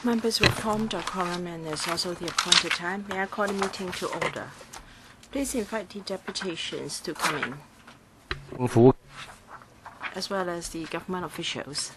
Members will form the quorum and there's also the appointed time. May I call the meeting to order? Please invite the deputations to come in, as well as the government officials.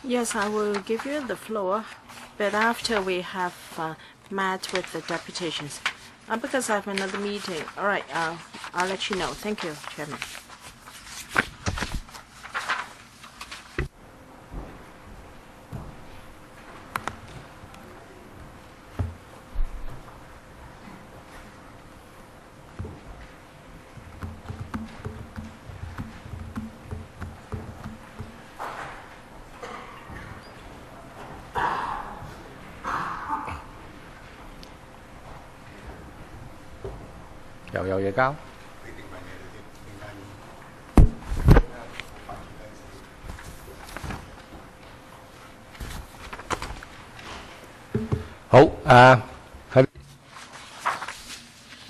Yes, I will give you the floor, but after we have met with the deputations. Because I have another meeting. All right, I'll let you know. Thank you, Chairman.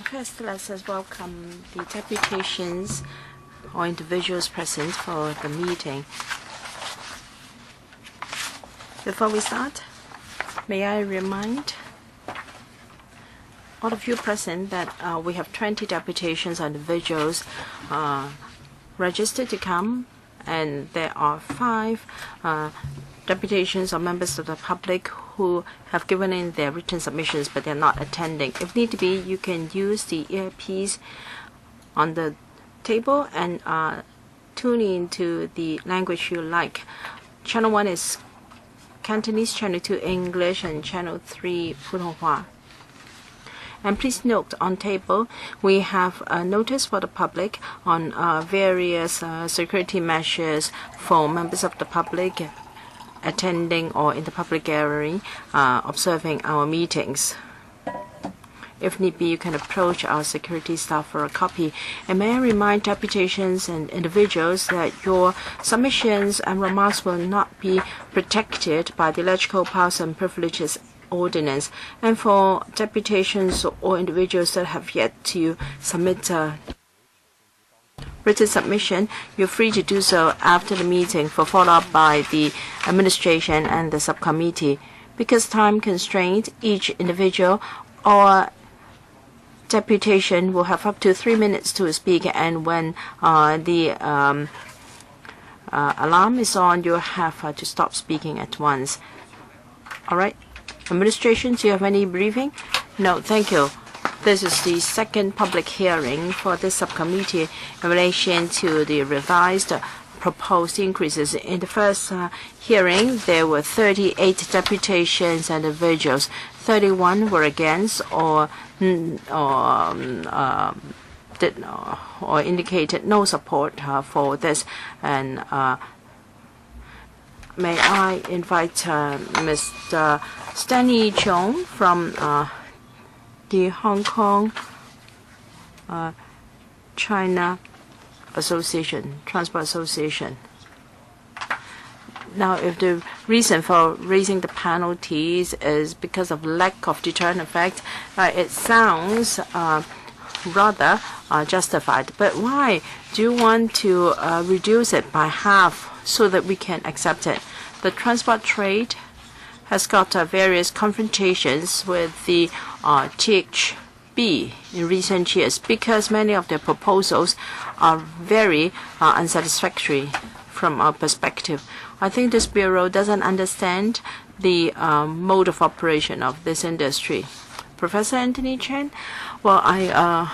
First, let us welcome the deputations or individuals present for the meeting. Before we start, may I remind all of you present that we have 20 deputations and individuals registered to come, and there are 5 deputations or members of the public who have given in their written submissions, but they're not attending. If need to be, you can use the earpiece on the table and tune into the language you like. Channel 1 is Cantonese, Channel 2 English, and Channel 3 Putonghua. And please note, on table, we have a notice for the public on various security measures for members of the public attending or in the public gallery observing our meetings. If need be, you can approach our security staff for a copy. And may I remind deputations and individuals that your submissions and remarks will not be protected by the Electoral Powers and Privileges Ordinance. And for deputations or individuals that have yet to submit written submission, you're free to do so after the meeting for follow-up by the administration and the subcommittee. Because time constraint, each individual or deputation will have up to 3 minutes to speak, and when the alarm is on, you have to stop speaking at once. All right. Administration, do you have any briefing? No, thank you. This is the second public hearing for this subcommittee in relation to the revised proposed increases. In the first hearing, there were 38 deputations and individuals. 31 were against or indicated no support for this. And may I invite Mr. Stanley Chong from the Hong Kong China Association, Transport Association. Now, if the reason for raising the penalties is because of lack of deterrent effect, it sounds rather justified. But why do you want to reduce it by half so that we can accept it? The transport trade has got various confrontations with the THB in recent years because many of their proposals are very unsatisfactory from our perspective. I think this Bureau doesn't understand the mode of operation of this industry. Professor Anthony Chen, well, I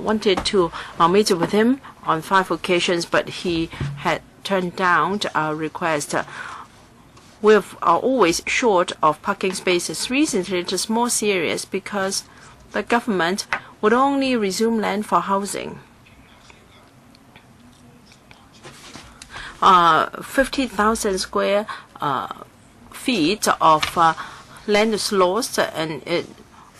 wanted to meet with him on 5 occasions, but he had turned down our request. we are always short of parking spaces. Recently, it is more serious because the government would only resume land for housing. 50,000 square feet of land is lost, and it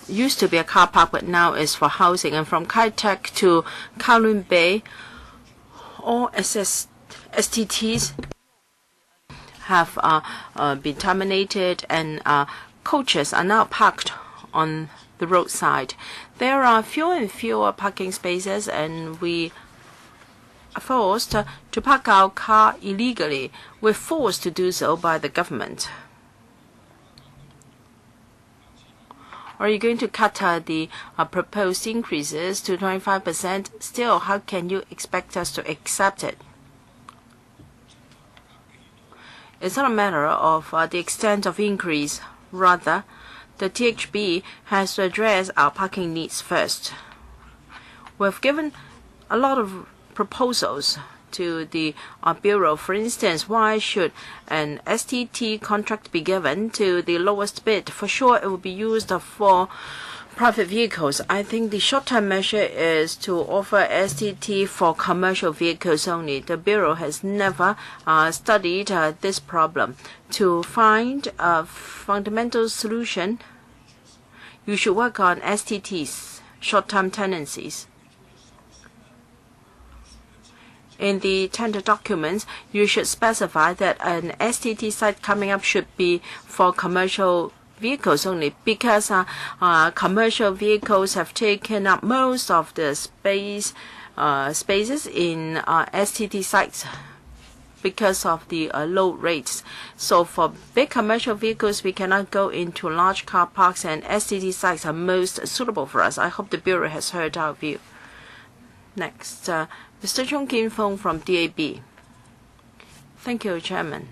used to be a car park, but now is for housing. And from Kai Tak to Kowloon Bay, all STTs have been terminated, and coaches are now parked on the roadside. There are fewer and fewer parking spaces, and we are forced to park our car illegally. We're forced to do so by the government. Are you going to cut the proposed increases to 25%? Still, how can you expect us to accept it? It's not a matter of the extent of increase. Rather, the THB has to address our parking needs first. We've given a lot of proposals to the Bureau. For instance, why should an STT contract be given to the lowest bid? For sure, it will be used for private vehicles. I think the short-term measure is to offer STT for commercial vehicles only. The Bureau has never studied this problem. To find a fundamental solution, you should work on STTs, short-term tenancies. In the tender documents, you should specify that an STT site coming up should be for commercial vehicles only, because commercial vehicles have taken up most of the spaces in STT sites because of the low rates. So for big commercial vehicles, we cannot go into large car parks, and STT sites are most suitable for us. I hope the Bureau has heard our view. Next, Mr. Chung Kin Fong from DAB. Thank you, Chairman.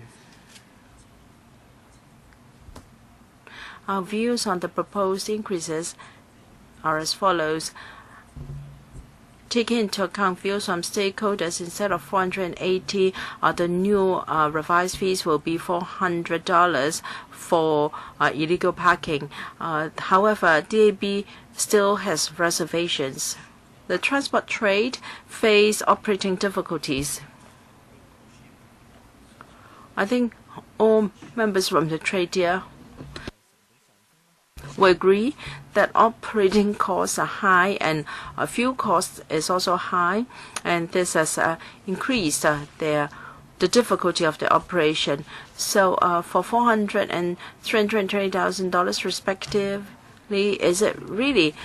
Our views on the proposed increases are as follows. Taking into account views from stakeholders, instead of $480, the new revised fees will be $400 for illegal parking. However, DAB still has reservations. The transport trade face operating difficulties. I think all members from the trade here will agree that operating costs are high, and fuel costs is also high, and this has increased the difficulty of the operation. So for $400,000 and $320,000 respectively, is it really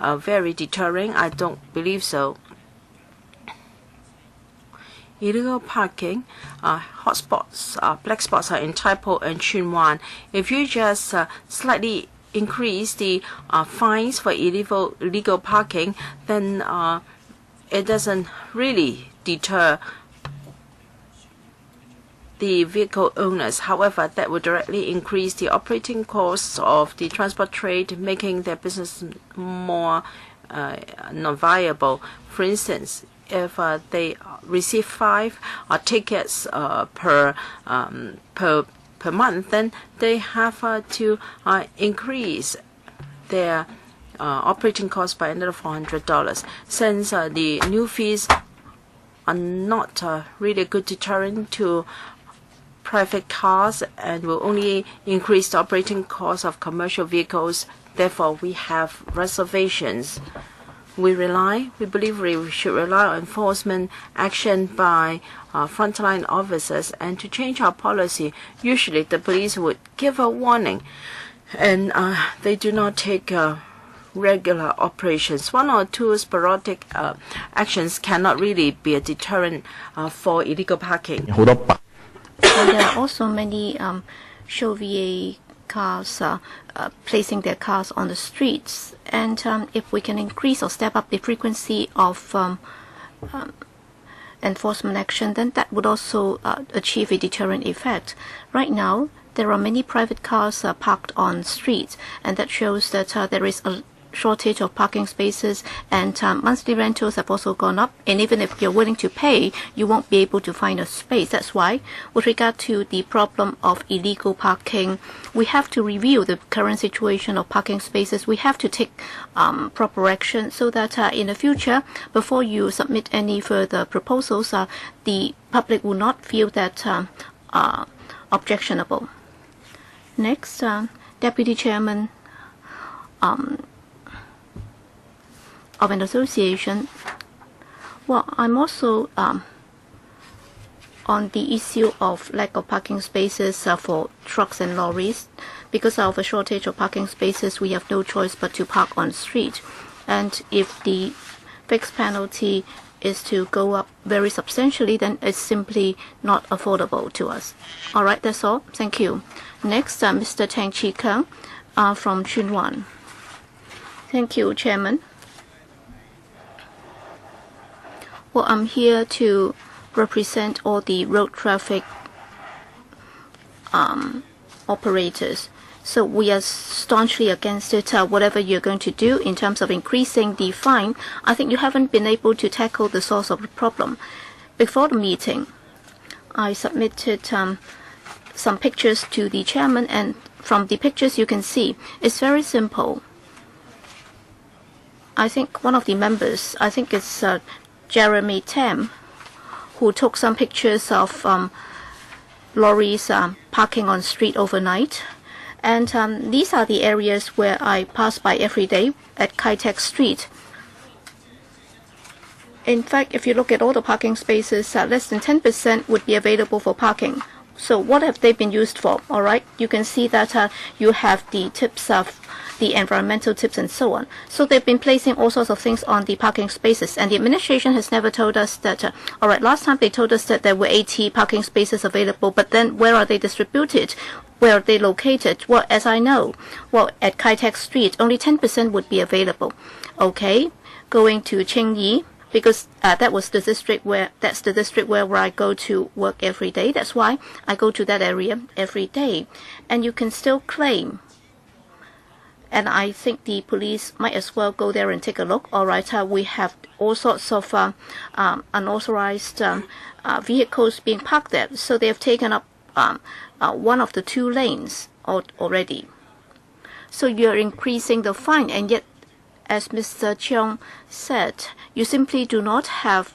very deterring? I don't believe so. Illegal parking, hotspots, black spots are in Tai Po and Tsuen Wan. If you just slightly increase the fines for illegal parking, then it doesn't really deter the vehicle owners. However, that would directly increase the operating costs of the transport trade, making their business more non-viable. For instance, if they receive 5 tickets per month, then they have to increase their operating costs by another $400. Since the new fees are not really a good deterrent to private cars and will only increase the operating costs of commercial vehicles, therefore we have reservations. We believe we should rely on enforcement action by frontline officers, and to change our policy, usually the police would give a warning, and they do not take regular operations. 1 or 2 sporadic actions cannot really be a deterrent for illegal parking. And there are also many chauvier cars placing their cars on the streets, and if we can increase or step up the frequency of enforcement action, then that would also achieve a deterrent effect. Right now, there are many private cars parked on streets, and that shows that there is shortage of parking spaces, and monthly rentals have also gone up. And even if you're willing to pay, you won't be able to find a space. That's why, with regard to the problem of illegal parking, we have to review the current situation of parking spaces. We have to take proper action so that in the future, before you submit any further proposals, the public will not feel that objectionable. Next, Deputy Chairman of an association. Well, I'm also on the issue of lack of parking spaces for trucks and lorries. Because of a shortage of parking spaces, we have no choice but to park on street. And if the fixed penalty is to go up very substantially, then it's simply not affordable to us. All right, that's all. Thank you. Next, Mr. Tang Chi-Kang from Chunwan. Thank you, Chairman. Well, I'm here to represent all the road traffic operators. So we are staunchly against it. Whatever you're going to do in terms of increasing the fine, I think you haven't been able to tackle the source of the problem. Before the meeting, I submitted some pictures to the chairman, and from the pictures you can see it's very simple. I think one of the members, I think it's Jeremy Tam, who took some pictures of lorries parking on street overnight. And these are the areas where I pass by every day at Kai-Tak Street. In fact, if you look at all the parking spaces, less than 10% would be available for parking. So what have they been used for? All right, you can see that you have the tips of the environmental tips and so on. So they've been placing all sorts of things on the parking spaces, and the administration has never told us that, all right, last time they told us that there were 80 parking spaces available, but then where are they distributed? Where are they located? Well, as I know, well, at Kai-Tak Street, only 10% would be available. Okay, going to Qingyi, because that's the district where I go to work every day. That's why I go to that area every day. And you can still claim, and I think the police might as well go there and take a look. All right, we have all sorts of unauthorized vehicles being parked there. So they have taken up one of the two lanes already. So you're increasing the fine, and yet, as Mr. Cheong said, you simply do not have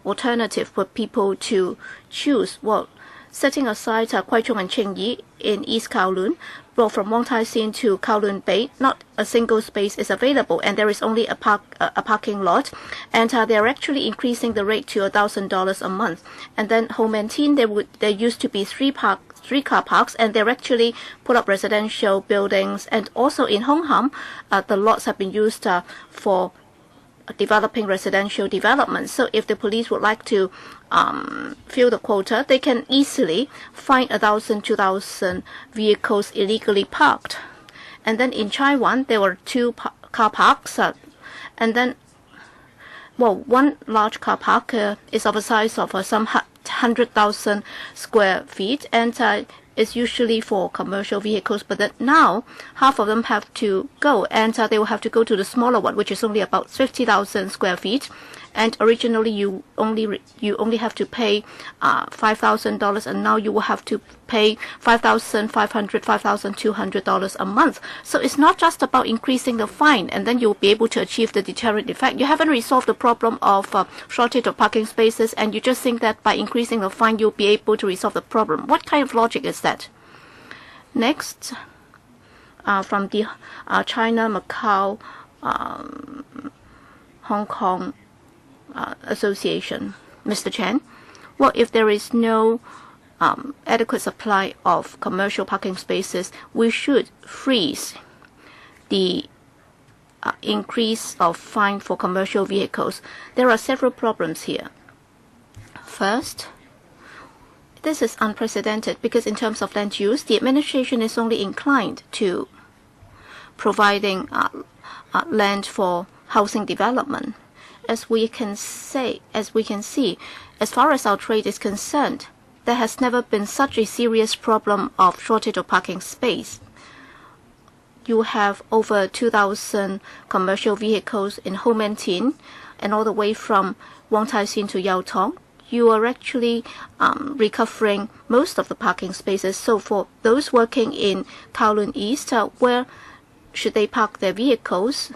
alternative for people to choose. Well, setting aside Kwai Chung and Qingyi in East Kowloon, well, from Wong Tai Sin to Kowloon Bay, not a single space is available, and there is only a parking lot, and they're actually increasing the rate to $1,000 a month. And then Home and Teen, there used to be three car parks, and they're actually put up residential buildings. And also in Hong Ham, the lots have been used for developing residential developments. So if the police would like to fill the quota, they can easily find 1,000, 2,000 vehicles illegally parked. And then in Chaiwan, there were two car parks, and then, well, one large car park is of a size of some 100,000 square feet, and is usually for commercial vehicles, but then now half of them have to go, and they will have to go to the smaller one, which is only about 50,000 square feet. And originally you only have to pay $5,000, and now you will have to pay $5,500, $5,200 a month. So it's not just about increasing the fine, and then you'll be able to achieve the deterrent effect. You haven't resolved the problem of shortage of parking spaces, and you just think that by increasing the fine you'll be able to resolve the problem. What kind of logic is that? Next, from the China, Macau, Hong Kong Association, Mr. Chen. Well, if there is no adequate supply of commercial parking spaces, we should freeze the increase of fine for commercial vehicles. There are several problems here. First, this is unprecedented because in terms of land use, the administration is only inclined to providing land for housing development. As we can see, as far as our trade is concerned, there has never been such a serious problem of shortage of parking space. you have over 2,000 commercial vehicles in Ho Man Tin and all the way from Wong Tai Sin to Yau Tong, you are actually recovering most of the parking spaces. So for those working in Kowloon East, where should they park their vehicles?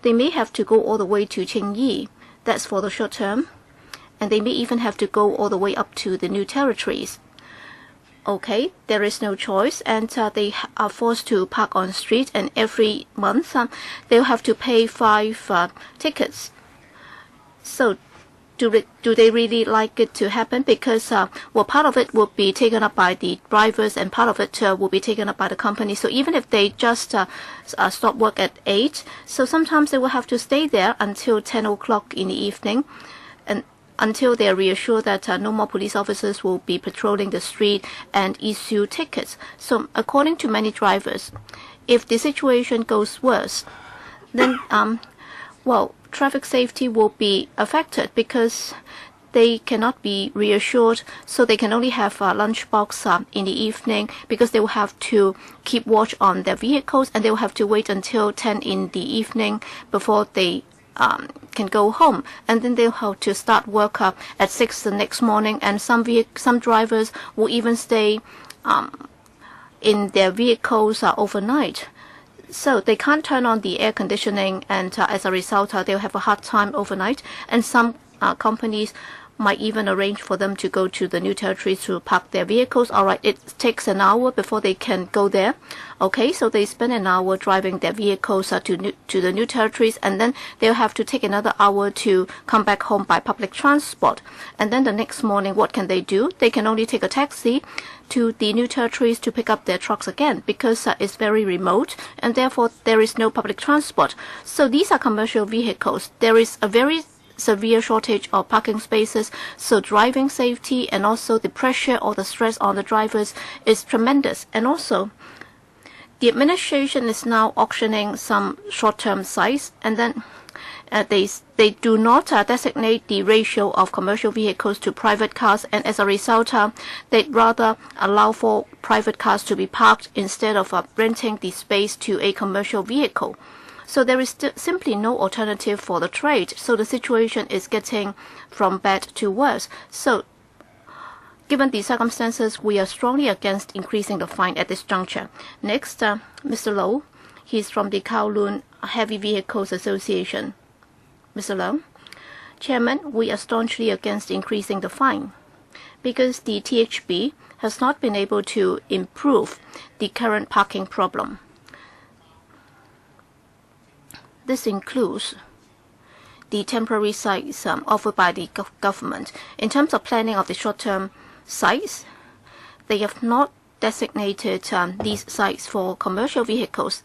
They may have to go all the way to Ching Yi. That's for the short term. And they may even have to go all the way up to the New Territories. Okay, there is no choice, and they are forced to park on street, and every month they'll have to pay 5 tickets. So do they really like it to happen? Because part of it will be taken up by the drivers, and part of it will be taken up by the company. So even if they just stop work at 8, so sometimes they will have to stay there until 10 o'clock in the evening, and until they are reassured that no more police officers will be patrolling the street and issue tickets. So according to many drivers, if the situation goes worse, then traffic safety will be affected because they cannot be reassured, so they can only have a lunchbox in the evening, because they will have to keep watch on their vehicles, and they will have to wait until 10 in the evening before they can go home, and then they'll have to start work at 6 the next morning, and some drivers will even stay in their vehicles overnight. So they can't turn on the air conditioning, and as a result, they'll have a hard time overnight. And some companies might even arrange for them to go to the New Territories to park their vehicles. All right, it takes an hour before they can go there. Okay, so they spend an hour driving their vehicles to the New Territories, and then they'll have to take another hour to come back home by public transport. And then the next morning, what can they do? They can only take a taxi to the New Territories to pick up their trucks again, because it's very remote, and therefore there is no public transport. So these are commercial vehicles. There is a very severe shortage of parking spaces, so driving safety and also the pressure or the stress on the drivers is tremendous. And also, the administration is now auctioning some short-term sites, and then they do not designate the ratio of commercial vehicles to private cars, and as a result, they'd rather allow for private cars to be parked instead of renting the space to a commercial vehicle. So there is simply no alternative for the trade. So the situation is getting from bad to worse. So given the circumstances, we are strongly against increasing the fine at this juncture. Next, Mr. Low. He's from the Kowloon Heavy Vehicles Association. Mr. Low. Chairman, we are staunchly against increasing the fine because the THB has not been able to improve the current parking problem. This includes the temporary sites offered by the government. In terms of planning of the short-term sites, they have not designated these sites for commercial vehicles.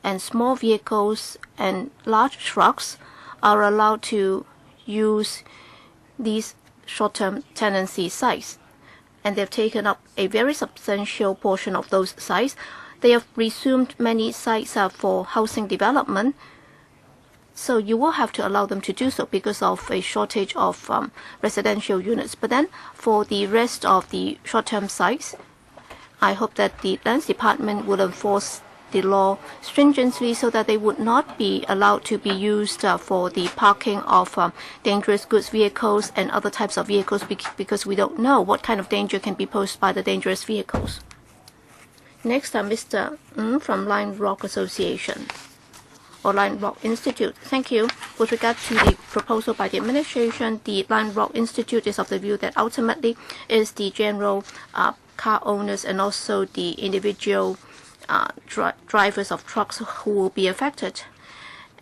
And small vehicles and large trucks are allowed to use these short-term tenancy sites. And they've taken up a very substantial portion of those sites. They have resumed many sites for housing development, so you will have to allow them to do so because of a shortage of residential units. But then for the rest of the short-term sites, I hope that the Lands Department will enforce the law stringently so that they would not be allowed to be used for the parking of dangerous goods vehicles and other types of vehicles, because we don't know what kind of danger can be posed by the dangerous vehicles. Next, Mr. Ng from Line Rock Association or Line Rock Institute. Thank you. With regard to the proposal by the administration, the Line Rock Institute is of the view that ultimately is the general car owners and also the individual drivers of trucks who will be affected.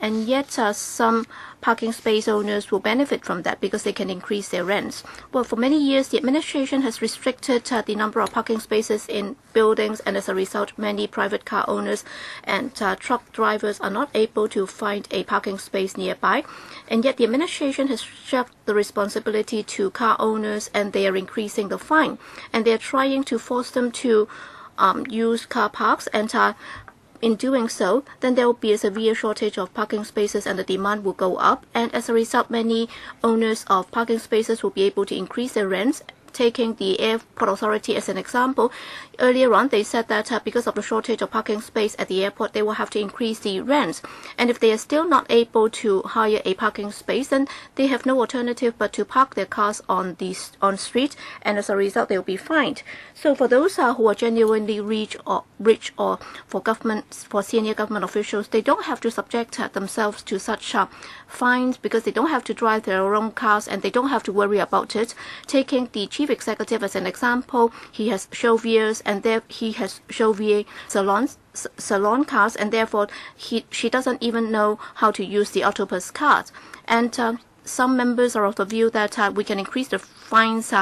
And yet some parking space owners will benefit from that because they can increase their rents. Well, for many years, the administration has restricted the number of parking spaces in buildings, and as a result, many private car owners and truck drivers are not able to find a parking space nearby. And yet the administration has shifted the responsibility to car owners, and they are increasing the fine. And they are trying to force them to use car parks, and in doing so, then there will be a severe shortage of parking spaces and the demand will go up. And as a result, many owners of parking spaces will be able to increase their rents taking the Airport Authority as an example, earlier on they said that because of the shortage of parking space at the airport, they will have to increase the rents. And if they are still not able to hire a parking space, then they have no alternative but to park their cars on street, and as a result, they will be fined. So for those who are genuinely rich or for senior government officials, they don't have to subject themselves to such fines because they don't have to drive their own cars and they don't have to worry about it. Taking the chief executive as an example, he has chauffeurs and he has chauffeur salon cars, and therefore she doesn't even know how to use the autobus card. And some members are of the view that we can increase the fines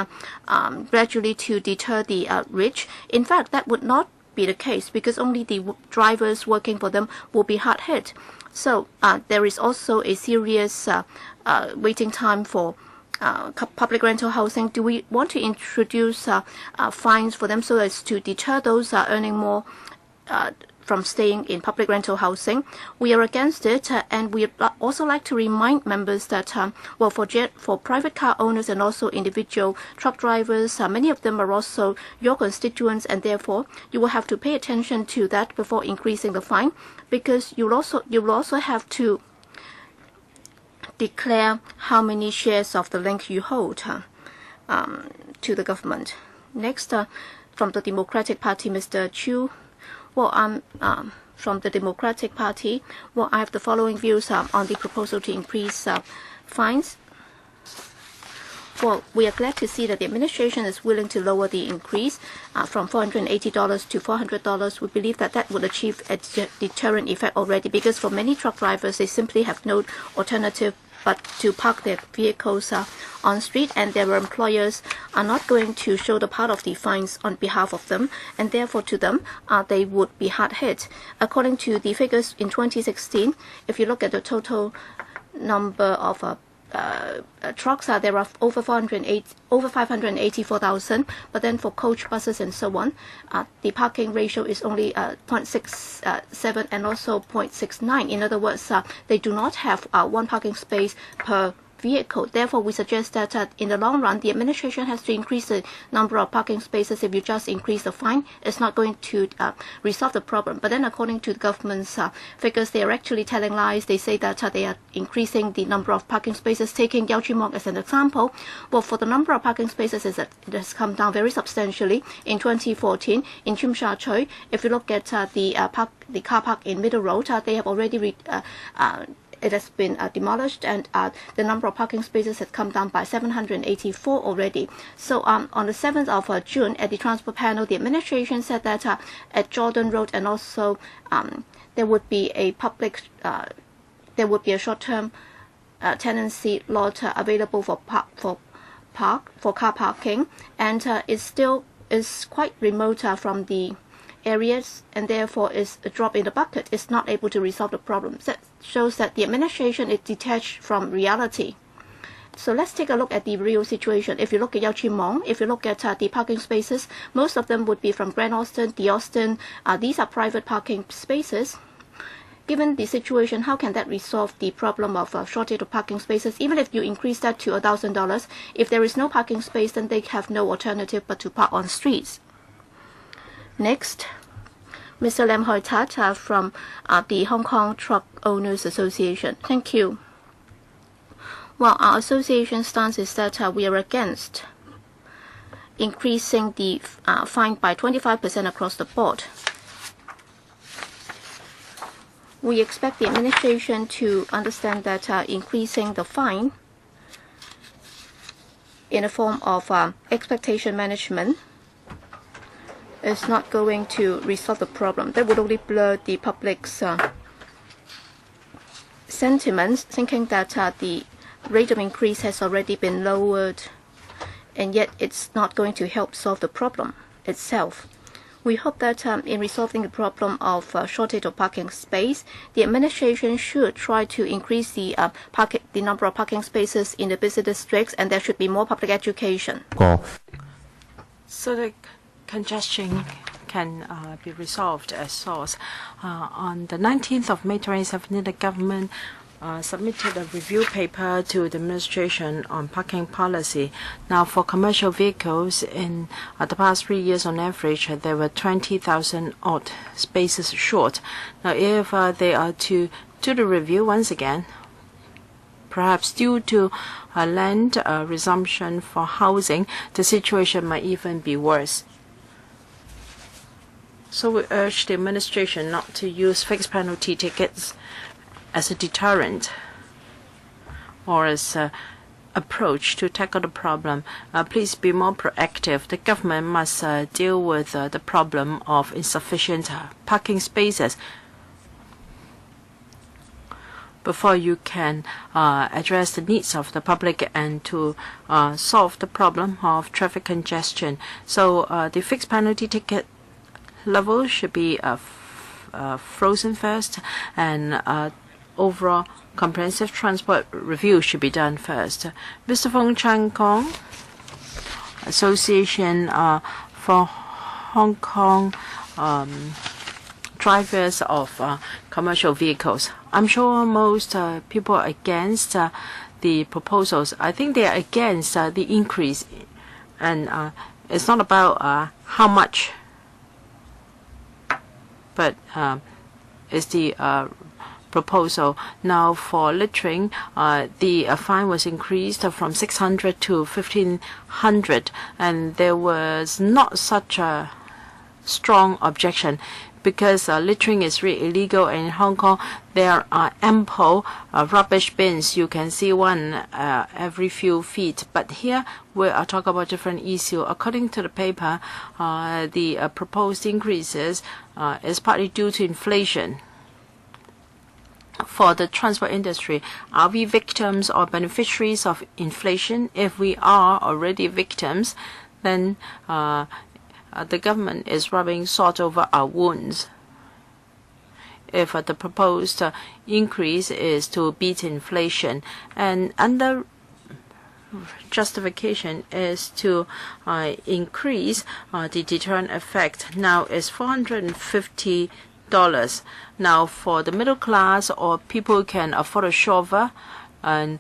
gradually to deter the rich. In fact, that would not be the case because only the drivers working for them will be hard hit. So there is also a serious waiting time for public rental housing. Do we want to introduce fines for them so as to deter those earning more from staying in public rental housing? We are against it, and we also like to remind members that, for private car owners and also individual truck drivers, many of them are also your constituents, and therefore you will have to pay attention to that before increasing the fine, because you will also have to declare how many shares of the link you hold to the government. Next, from the Democratic Party, Mr. Chu. Well, I'm from the Democratic Party. Well, I have the following views on the proposal to increase fines. Well, we are glad to see that the administration is willing to lower the increase from $480 to $400. We believe that that would achieve a deterrent effect already, because for many truck drivers, they simply have no alternative but to park their vehicles on street, and their employers are not going to show the part of the fines on behalf of them, and therefore to them they would be hard hit. According to the figures in 2016, if you look at the total number of trucks, there are over 584,000, but then for coach buses and so on, the parking ratio is only 0.67 and also 0.69. In other words, they do not have one parking space per vehicle. Therefore, we suggest that in the long run, the administration has to increase the number of parking spaces. If you just increase the fine, it's not going to resolve the problem. But then, according to the government's figures, they are actually telling lies. They say that they are increasing the number of parking spaces. Taking Yau Chi Mok as an example, well, for the number of parking spaces, it has come down very substantially in 2014. In Tsim Sha Tsui, if you look at the car park in Middle Road, they have already it has been demolished, and the number of parking spaces has come down by 784 already. So on the 7th of June, at the transport panel, the administration said that at Jordan Road and also there would be a short-term tenancy lot available for car parking, and it still is quite remote from the areas, and therefore is a drop in the bucket. It's not able to resolve the problem. That shows that the administration is detached from reality. So let's take a look at the real situation. If you look at Yau Chi Mok, if you look at the parking spaces, most of them would be from Grand Austin, the Austin. These are private parking spaces. Given the situation, how can that resolve the problem of shortage of parking spaces? Even if you increase that to $1,000, if there is no parking space, then they have no alternative but to park on streets. Next, Mr. Lam Hoi Tat from the Hong Kong Truck Owners Association. Thank you. Well, our association stance is that we are against increasing the fine by 25% across the board. We expect the administration to understand that increasing the fine in the form of expectation management is not going to resolve the problem. That would only blur the public's sentiments, thinking that the rate of increase has already been lowered, and yet it's not going to help solve the problem itself. We hope that in resolving the problem of shortage of parking space, the administration should try to increase the number of parking spaces in the busy districts, and there should be more public education. So the congestion can be resolved as source. On the 19th of May 2017, the government submitted a review paper to the administration on parking policy. Now, for commercial vehicles, in the past 3 years on average, there were 20,000 odd spaces short. Now, if they are to do the review once again, perhaps due to a land resumption for housing, the situation might even be worse. So we urge the administration not to use fixed penalty tickets as a deterrent or as an approach to tackle the problem. Please be more proactive. The government must deal with the problem of insufficient parking spaces before you can address the needs of the public and to solve the problem of traffic congestion. So the fixed penalty ticket level should be frozen first, and overall comprehensive transport review should be done first. Mr. Fong Chang Kong, Association for Hong Kong Drivers of Commercial Vehicles. I'm sure most people are against the proposals. I think they are against the increase, and it's not about how much, but it's the proposal. Now, for littering, the fine was increased from 600 to 1,500, and there was not such a strong objection because littering is really illegal. In Hong Kong, there are ample rubbish bins. You can see one every few feet. But here we are talking about different issue. According to the paper, the proposed increases is partly due to inflation. For the transport industry, are we victims or beneficiaries of inflation? If we are already victims, then the government is rubbing salt over our wounds. If the proposed increase is to beat inflation, and under justification is to increase the deterrent effect. Now it's $450. Now, for the middle class or people who can afford a chauffeur, an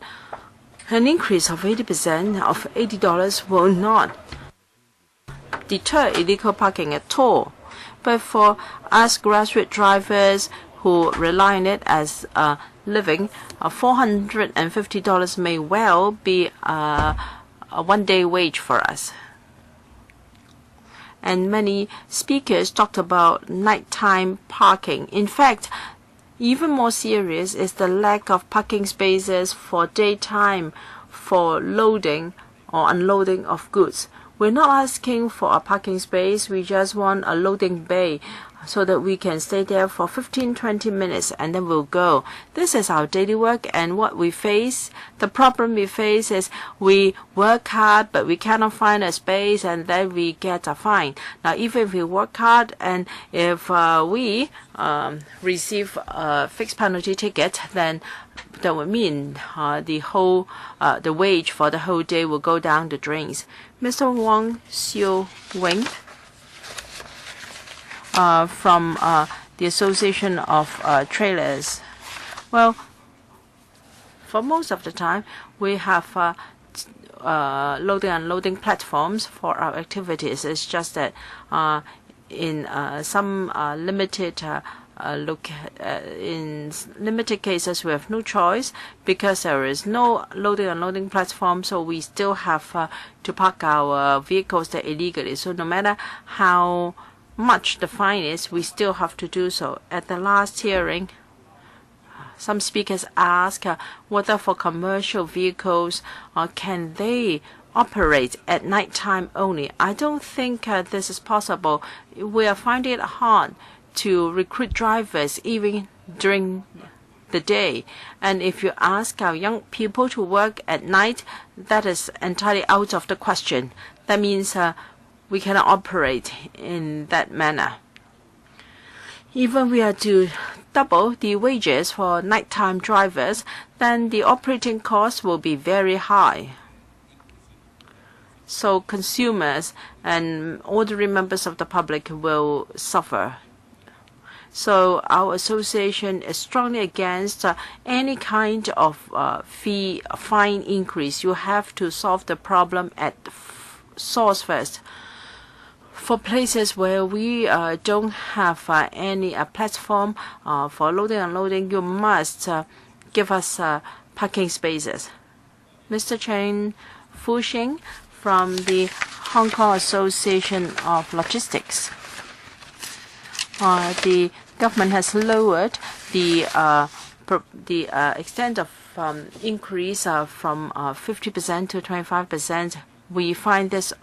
increase of 80% of $80 will not deter illegal parking at all. But for us grassroots drivers who rely on it as a living, $450 may well be a one-day wage for us. And many speakers talked about nighttime parking. In fact, even more serious is the lack of parking spaces for daytime for loading or unloading of goods. We're not asking for a parking space, we just want a loading bay so that we can stay there for 15-20 minutes and then we'll go. This is our daily work, and what we face, the problem we face is we work hard but we cannot find a space and then we get a fine. Now, even if we work hard and if we receive a fixed penalty ticket, then that would mean the wage for the whole day will go down the drains. Mr. Wong Siu Wing from the Association of Trailers. Well, for most of the time, we have loading and unloading platforms for our activities. It's just that in some limited in limited cases, we have no choice because there is no loading and unloading platform, so we still have to park our vehicles there illegally. So no matter how much the fine is, we still have to do so. At the last hearing, some speakers asked whether for commercial vehicles can they operate at night time only. I don't think this is possible. We are finding it hard to recruit drivers even during the day. And if you ask our young people to work at night, that is entirely out of the question. That means we cannot operate in that manner. Even we are to double the wages for nighttime drivers, then the operating costs will be very high. So consumers and ordinary members of the public will suffer. So our association is strongly against any kind of fine increase. You have to solve the problem at source first. For places where we don't have any platform for loading and unloading, you must give us parking spaces. Mr. Chen Fuxing from the Hong Kong Association of Logistics. The government has lowered the extent of increase from 50% to 25%. We find this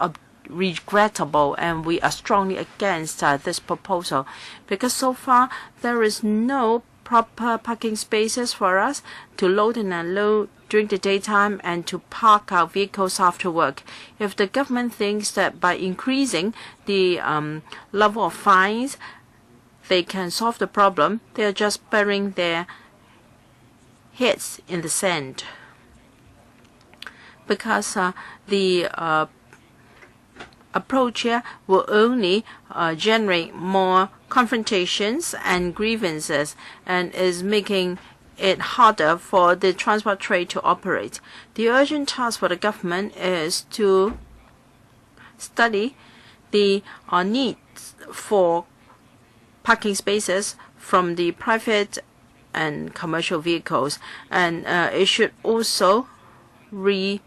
regrettable, and we are strongly against this proposal, because so far there is no proper parking spaces for us to load and unload during the daytime and to park our vehicles after work. If the government thinks that by increasing the level of fines they can solve the problem, they are just burying their heads in the sand, because the approach here will only generate more confrontations and grievances, and is making it harder for the transport trade to operate. The urgent task for the government is to study the needs for parking spaces from the private and commercial vehicles, and it should also readjust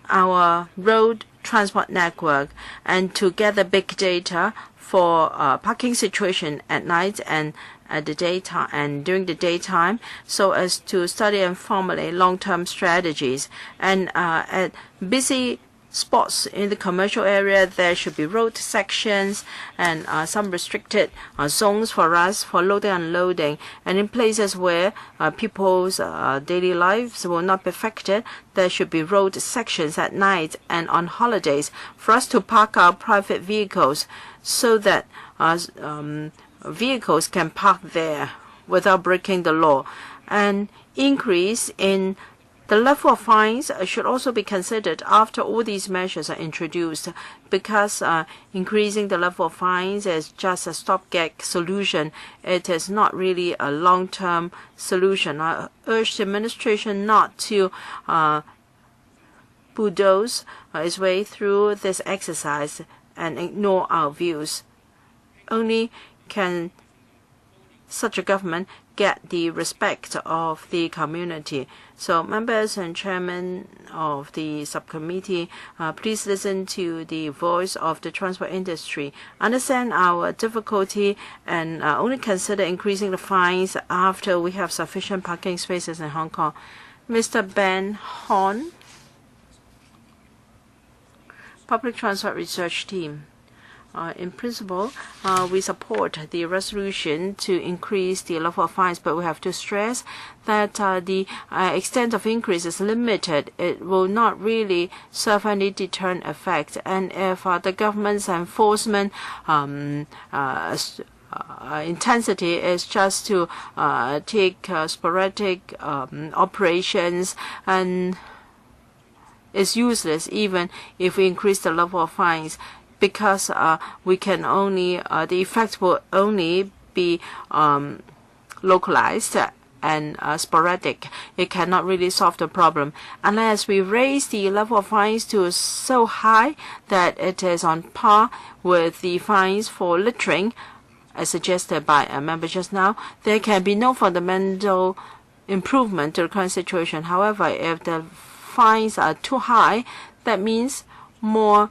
our road transport network, and to gather big data for parking situation at night and at the daytime and during the daytime, so as to study and formulate long-term strategies. And at busy spots in the commercial area, there should be road sections and some restricted zones for us for loading and unloading. And in places where people's daily lives will not be affected, there should be road sections at night and on holidays for us to park our private vehicles, so that vehicles can park there without breaking the law. And increase in the level of fines should also be considered after all these measures are introduced, because increasing the level of fines is just a stopgap solution. It is not really a long-term solution. I urge the administration not to bulldoze its way through this exercise and ignore our views. Only can such a government get the respect of the community. So members and chairman of the subcommittee, please listen to the voice of the transport industry. Understand our difficulty, and only consider increasing the fines after we have sufficient parking spaces in Hong Kong. Mr. Ben Hon, Public Transport Research Team. In principle, we support the resolution to increase the level of fines, but we have to stress that the extent of increase is limited. It will not really serve any deterrent effect. And if the government's enforcement intensity is just to take sporadic operations, and is useless even if we increase the level of fines, because we can only the effect will only be localized and sporadic. It cannot really solve the problem unless we raise the level of fines to so high that it is on par with the fines for littering, as suggested by a member just now. There can be no fundamental improvement to the current situation. However, if the fines are too high, that means more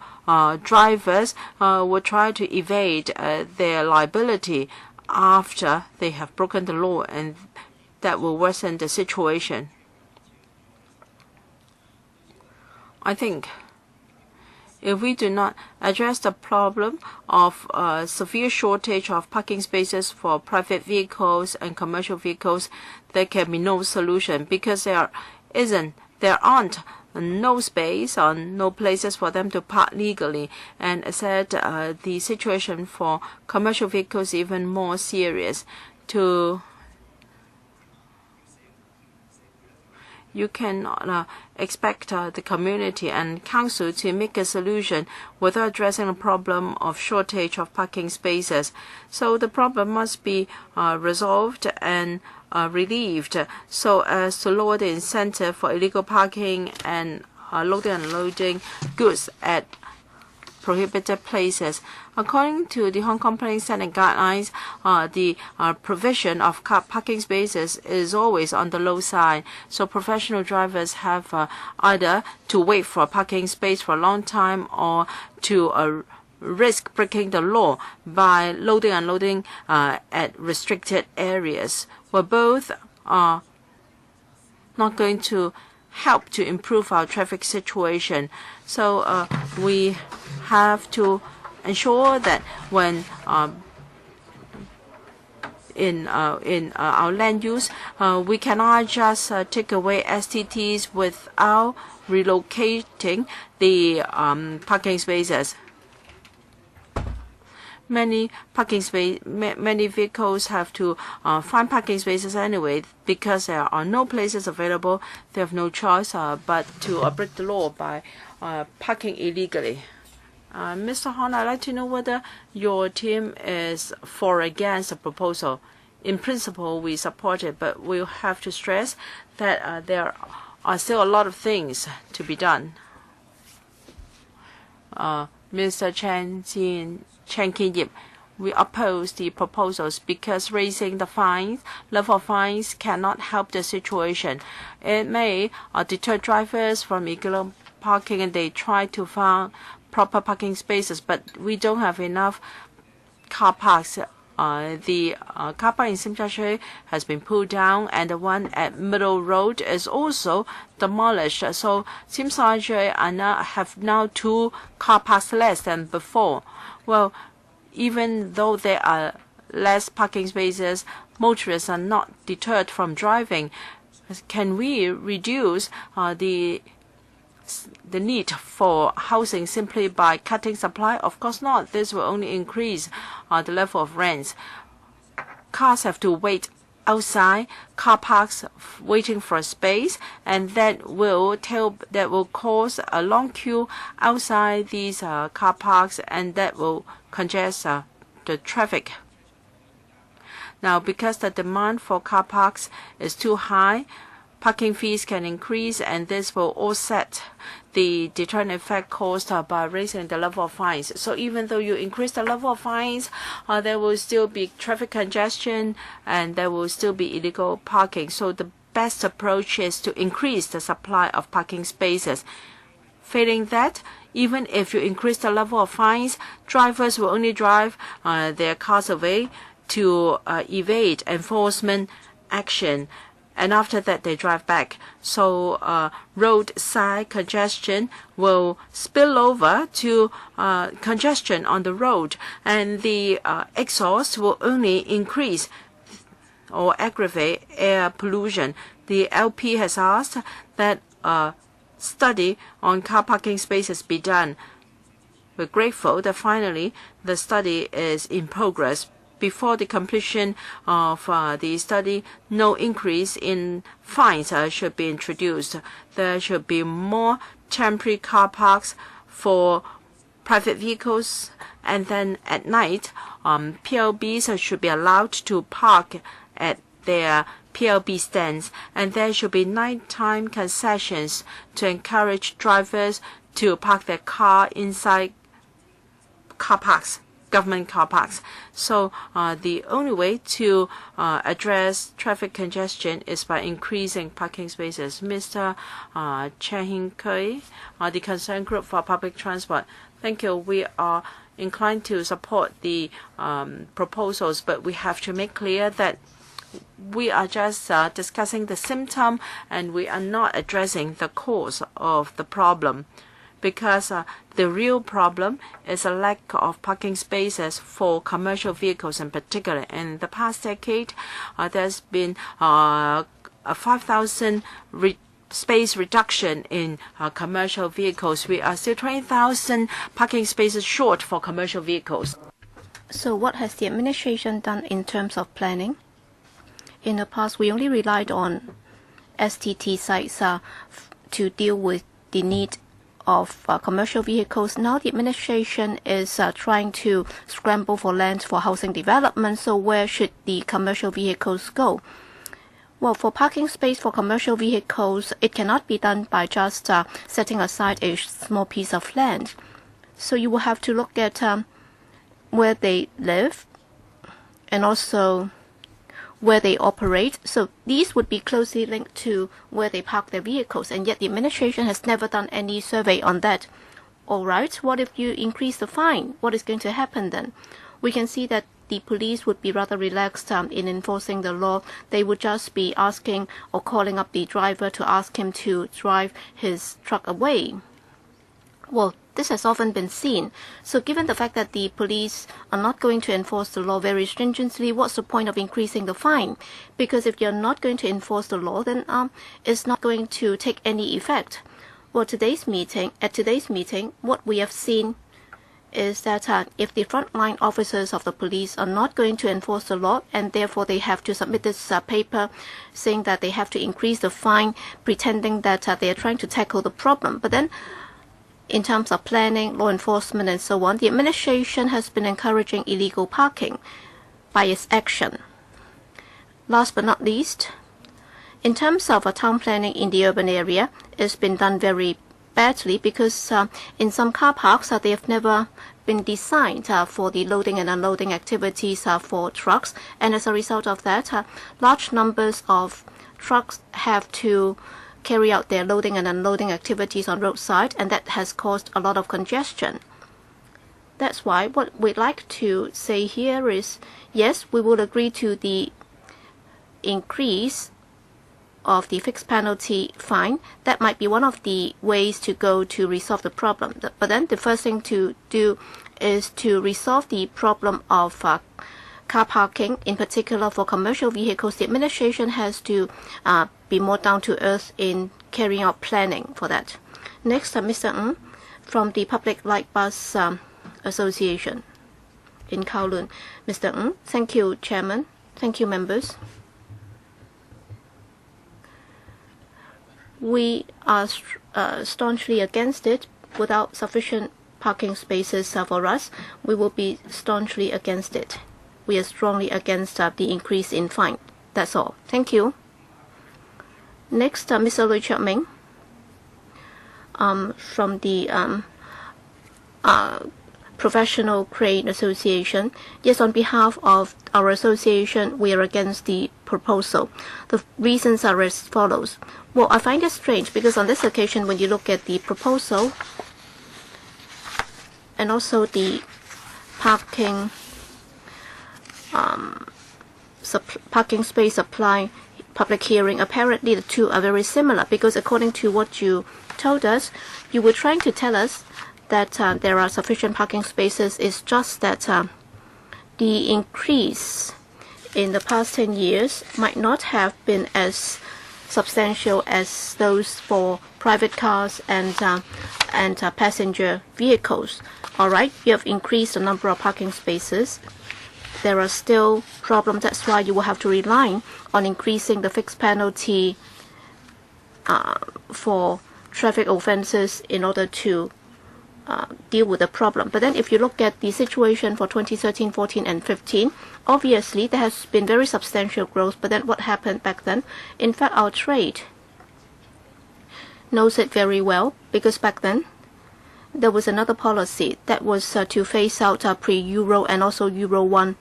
drivers will try to evade their liability after they have broken the law, and that will worsen the situation. I think if we do not address the problem of severe shortage of parking spaces for private vehicles and commercial vehicles, there can be no solution, because there aren't no space or no places for them to park legally. And as said, the situation for commercial vehicles is even more serious. To you cannot expect the community and council to make a solution without addressing the problem of shortage of parking spaces. So the problem must be resolved and relieved so as to lower the incentive for illegal parking and loading and unloading goods at prohibited places. According to the Hong Kong Planning Standard Guidelines, the provision of car parking spaces is always on the low side. So professional drivers have either to wait for a parking space for a long time or to risk breaking the law by loading and unloading at restricted areas. Well, both are not going to help to improve our traffic situation. So we have to ensure that when in our land use, we cannot just take away STTs without relocating the parking spaces. Many vehicles have to find parking spaces anyway because there are no places available. They have no choice but to break the law by parking illegally. Mr. Hon, I'd like to know whether your team is for or against the proposal. In principle, we support it, but we'll have to stress that there are still a lot of things to be done. Mr. Chen Kin-yip, we oppose the proposals because raising the level of fines cannot help the situation. It may deter drivers from illegal parking and they try to find proper parking spaces, but we don't have enough car parks. The car park in Tsim Sha Tsui has been pulled down, and the one at Middle Road is also demolished. So Tsim Sha Tsui have now 2 car parks less than before. Well, even though there are less parking spaces, motorists are not deterred from driving. Can we reduce the need for housing simply by cutting supply? Of course not. This will only increase the level of rents. Cars have to wait outside car parks waiting for a space, and that will cause a long queue outside these car parks, and that will congest the traffic. Now, because the demand for car parks is too high, parking fees can increase, and this will offset the deterrent effect caused by raising the level of fines. So even though you increase the level of fines, there will still be traffic congestion and there will still be illegal parking. So the best approach is to increase the supply of parking spaces. Failing that, even if you increase the level of fines, drivers will only drive their cars away to evade enforcement action. And after that, they drive back. So roadside congestion will spill over to congestion on the road, and the exhaust will only increase or aggravate air pollution. The LP has asked that a study on car parking spaces be done. We're grateful that finally the study is in progress. Before the completion of the study, no increase in fines should be introduced. There should be more temporary car parks for private vehicles, and then at night, PLBs should be allowed to park at their PLB stands, and there should be nighttime concessions to encourage drivers to park their car inside car parks. Government car parks. So the only way to address traffic congestion is by increasing parking spaces. Mr. Chen Hin-kui, the Concerned Group for Public Transport. Thank you. We are inclined to support the proposals, but we have to make clear that we are just discussing the symptom and we are not addressing the cause of the problem. Because the real problem is a lack of parking spaces for commercial vehicles in particular. In the past decade, there's been a 5,000 space reduction in commercial vehicles. We are still 20,000 parking spaces short for commercial vehicles. So what has the administration done in terms of planning? In the past, we only relied on STT sites to deal with the need of commercial vehicles. Now the administration is trying to scramble for land for housing development. So where should the commercial vehicles go? Well, for parking space for commercial vehicles, it cannot be done by just setting aside a small piece of land. So you will have to look at where they live and also where they operate. So these would be closely linked to where they park their vehicles, and yet the administration has never done any survey on that. All right, what if you increase the fine? What is going to happen then? We can see that the police would be rather relaxed in enforcing the law. They would just be asking or calling up the driver to ask him to drive his truck away. Well, this has often been seen. So given the fact that the police are not going to enforce the law very stringently, what's the point of increasing the fine? Because if you're not going to enforce the law, then it's not going to take any effect. Well, at today's meeting, what we have seen is that if the frontline officers of the police are not going to enforce the law, and therefore they have to submit this paper saying that they have to increase the fine, pretending that they are trying to tackle the problem. But then in terms of planning, law enforcement, and so on, the administration has been encouraging illegal parking by its action. Last but not least, in terms of town planning in the urban area, it's been done very badly because in some car parks they have never been designed for the loading and unloading activities for trucks, and as a result of that, large numbers of trucks have to carry out their loading and unloading activities on roadside, and that has caused a lot of congestion. That's why what we'd like to say here is, yes, we will agree to the increase of the fixed penalty fine. That might be one of the ways to go to resolve the problem. But then the first thing to do is to resolve the problem of car parking, in particular for commercial vehicles. The administration has to be more down to earth in carrying out planning for that. Next, Mr. Ng from the Public Light Bus Association in Kowloon. Mr. Ng, thank you, Chairman. Thank you, members. We are staunchly against it. Without sufficient parking spaces for us, we will be staunchly against it. We are strongly against the increase in fine. That's all. Thank you. Next, Mr. Lui Chok Ming from the Professional Crane Association. Yes, on behalf of our association, we are against the proposal. The reasons are as follows. Well, I find it strange because on this occasion, when you look at the proposal and also the parking parking space supply public hearing, apparently the two are very similar, because according to what you told us, you were trying to tell us that there are sufficient parking spaces. It's just that the increase in the past 10 years might not have been as substantial as those for private cars and passenger vehicles. All right, you have increased the number of parking spaces. There are still problems. That's why you will have to rely on increasing the fixed penalty for traffic offences in order to deal with the problem. But then if you look at the situation for 2013, 14, and 15, obviously there has been very substantial growth. But then what happened back then? In fact, our trade knows it very well, because back then there was another policy that was to phase out pre-Euro and also Euro 1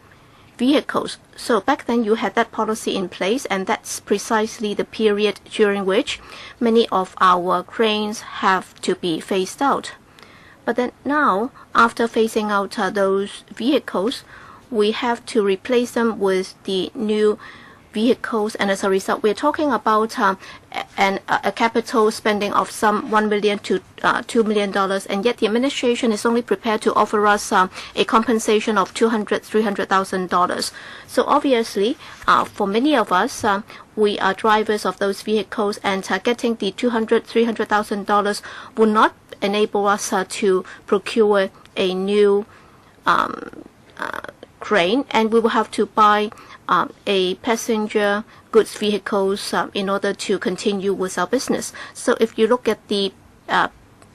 vehicles. So back then you had that policy in place, and that's precisely the period during which many of our cranes have to be phased out. But then now, after phasing out those vehicles, we have to replace them with the new vehicles, and as a result, we're talking about a capital spending of some $1 million to $2 million, and yet the administration is only prepared to offer us a compensation of $300,000. So obviously, for many of us, we are drivers of those vehicles, and getting the $300,000 will not enable us to procure a new crane, and we will have to buy a passenger goods vehicles in order to continue with our business. So if you look at the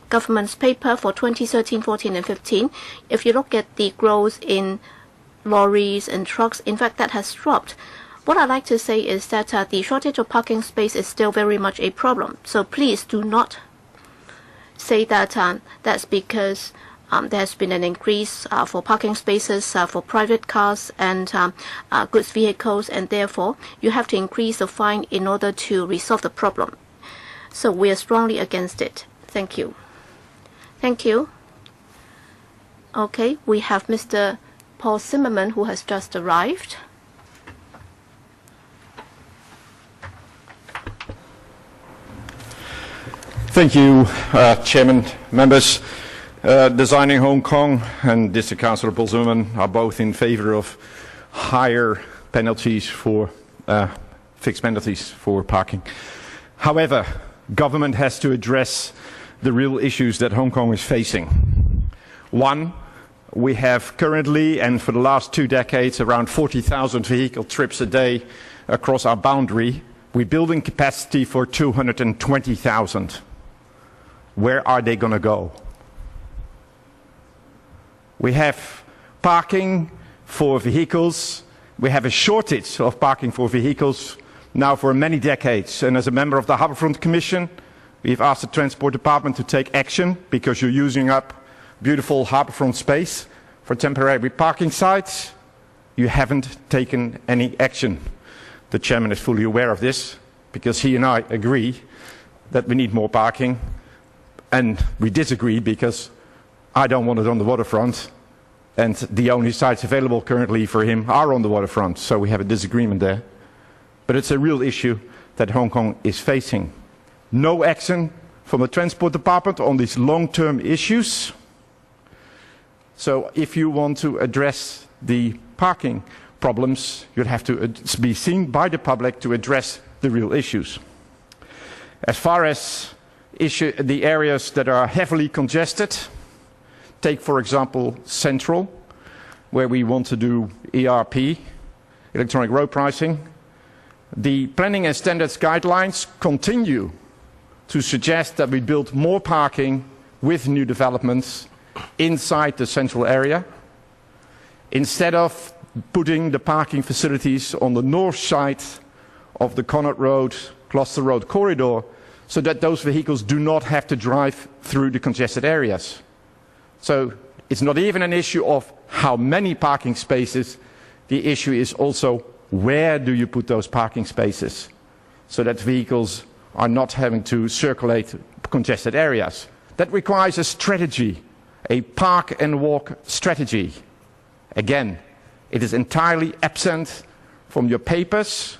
government's paper for 2013, 14, and 15, if you look at the growth in lorries and trucks, in fact, that has dropped. What I'd like to say is that the shortage of parking space is still very much a problem. So please do not say that that's because there has been an increase for parking spaces for private cars and goods vehicles, and therefore you have to increase the fine in order to resolve the problem. So we are strongly against it. Thank you. Thank you. Okay, we have Mr. Paul Zimmerman, who has just arrived. Thank you, Chairman, members. Designing Hong Kong and District Councillor Paul Zimmerman are both in favour of higher penalties for fixed penalties for parking. However, government has to address the real issues that Hong Kong is facing. One, we have currently and for the last 2 decades around 40,000 vehicle trips a day across our boundary. We're building capacity for 220,000. Where are they going to go? We have parking for vehicles. We have a shortage of parking for vehicles now for many decades. And as a member of the Harbourfront Commission, we've asked the Transport Department to take action because you're using up beautiful harbourfront space for temporary parking sites. You haven't taken any action. The Chairman is fully aware of this because he and I agree that we need more parking, and we disagree because I don't want it on the waterfront, and the only sites available currently for him are on the waterfront, so we have a disagreement there. But it's a real issue that Hong Kong is facing. No action from the Transport Department on these long-term issues. So if you want to address the parking problems, you'd have to be seen by the public to address the real issues. As far as the areas that are heavily congested, take for example Central, where we want to do ERP, electronic road pricing. The planning and standards guidelines continue to suggest that we build more parking with new developments inside the central area, instead of putting the parking facilities on the north side of the Connaught Road, Gloucester Road corridor, so that those vehicles do not have to drive through the congested areas. So it's not even an issue of how many parking spaces, the issue is also where do you put those parking spaces so that vehicles are not having to circulate congested areas. That requires a strategy, a park and walk strategy. Again, it is entirely absent from your papers,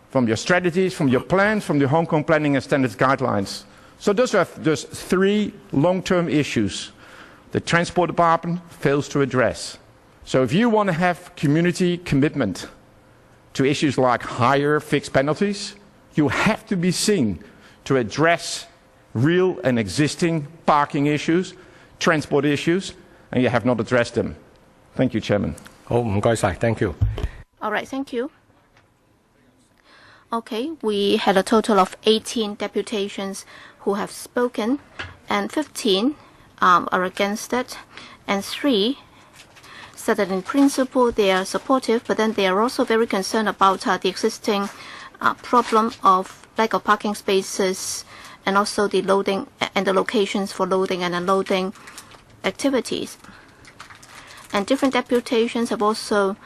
from your strategies, from your plans, from the Hong Kong Planning and Standards Guidelines. So those are just 3 long-term issues the Transport Department fails to address. So if you want to have community commitment to issues like higher fixed penalties, you have to be seen to address real and existing parking issues, transport issues, and you have not addressed them. Thank you, Chairman. Thank you. All right, thank you. Okay, we had a total of 18 deputations who have spoken, and 15 are against it, and 3 said that in principle they are supportive, but then they are also very concerned about the existing problem of lack of parking spaces and also the loading and the locations for loading and unloading activities. And different deputations have also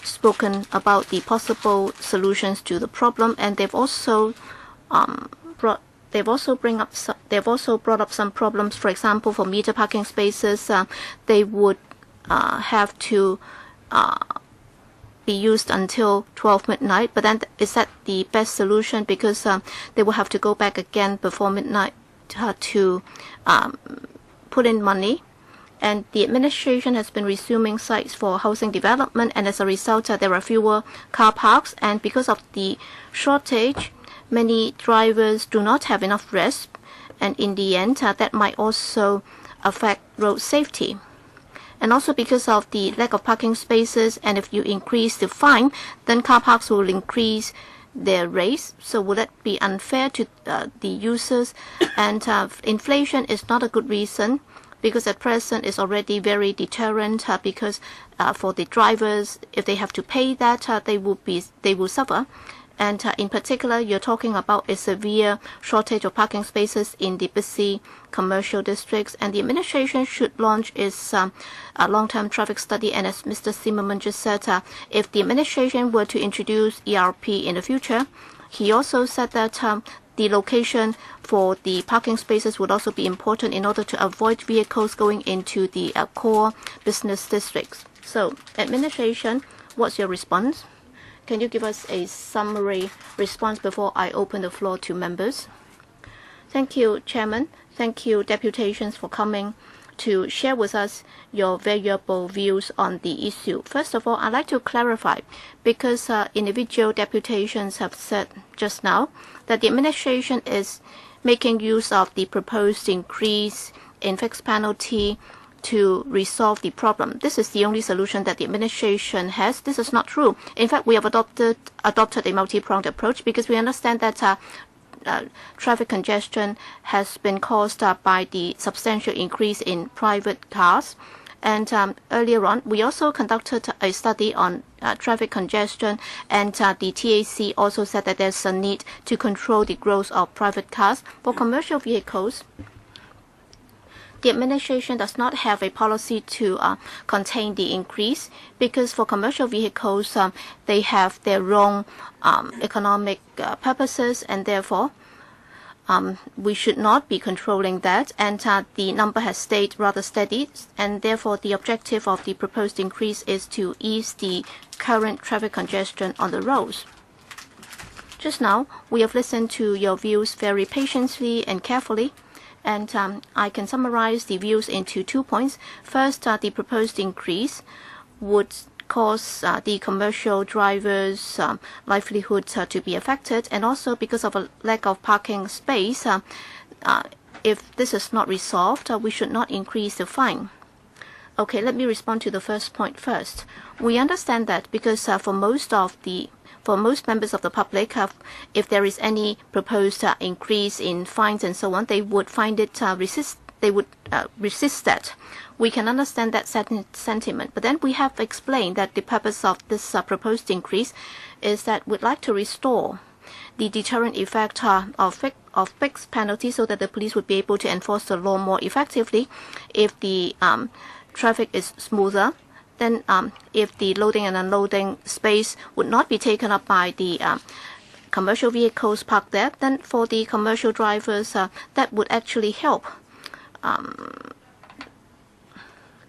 spoken about the possible solutions to the problem, and they've also brought up some problems. For example, for meter parking spaces, they would have to be used until 12 midnight. But then, is that the best solution? Because they will have to go back again before midnight to put in money. And the administration has been resuming sites for housing development, and as a result, there are fewer car parks. And because of the shortage, many drivers do not have enough rest, and in the end, that might also affect road safety. And also because of the lack of parking spaces, and if you increase the fine, then car parks will increase their rates. So would that be unfair to the users? And inflation is not a good reason, because at present it's already very deterrent, because for the drivers, if they have to pay that, they will suffer. And in particular, you're talking about a severe shortage of parking spaces in the busy commercial districts, and the administration should launch its long-term traffic study. And as Mr. Zimmerman just said, if the administration were to introduce ERP in the future, he also said that the location for the parking spaces would also be important in order to avoid vehicles going into the core business districts. So, administration, what's your response? Can you give us a summary response before I open the floor to members? Thank you, Chairman. Thank you, deputations, for coming to share with us your valuable views on the issue. First of all, I'd like to clarify, because individual deputations have said just now that the administration is making use of the proposed increase in fixed penalty to resolve the problem. This is the only solution that the administration has. This is not true. In fact, we have adopted a multi-pronged approach, because we understand that traffic congestion has been caused by the substantial increase in private cars. And earlier on, we also conducted a study on traffic congestion, and the TAC also said that there's a need to control the growth of private cars. For commercial vehicles, the administration does not have a policy to contain the increase, because for commercial vehicles, they have their own economic purposes, and therefore we should not be controlling that. And the number has stayed rather steady, and therefore the objective of the proposed increase is to ease the current traffic congestion on the roads. Just now, we have listened to your views very patiently and carefully. And I can summarize the views into 2 points. First, the proposed increase would cause the commercial drivers' livelihood to be affected, and also because of a lack of parking space, if this is not resolved, we should not increase the fine. Okay, let me respond to the first point first. We understand that because for most members of the public, if there is any proposed increase in fines and so on, they would find it resist that. We can understand that sentiment. But then we have explained that the purpose of this proposed increase is that we'd like to restore the deterrent effect of fixed penalties, so that the police would be able to enforce the law more effectively if the traffic is smoother. Then if the loading and unloading space would not be taken up by the commercial vehicles parked there, then for the commercial drivers, that would actually help.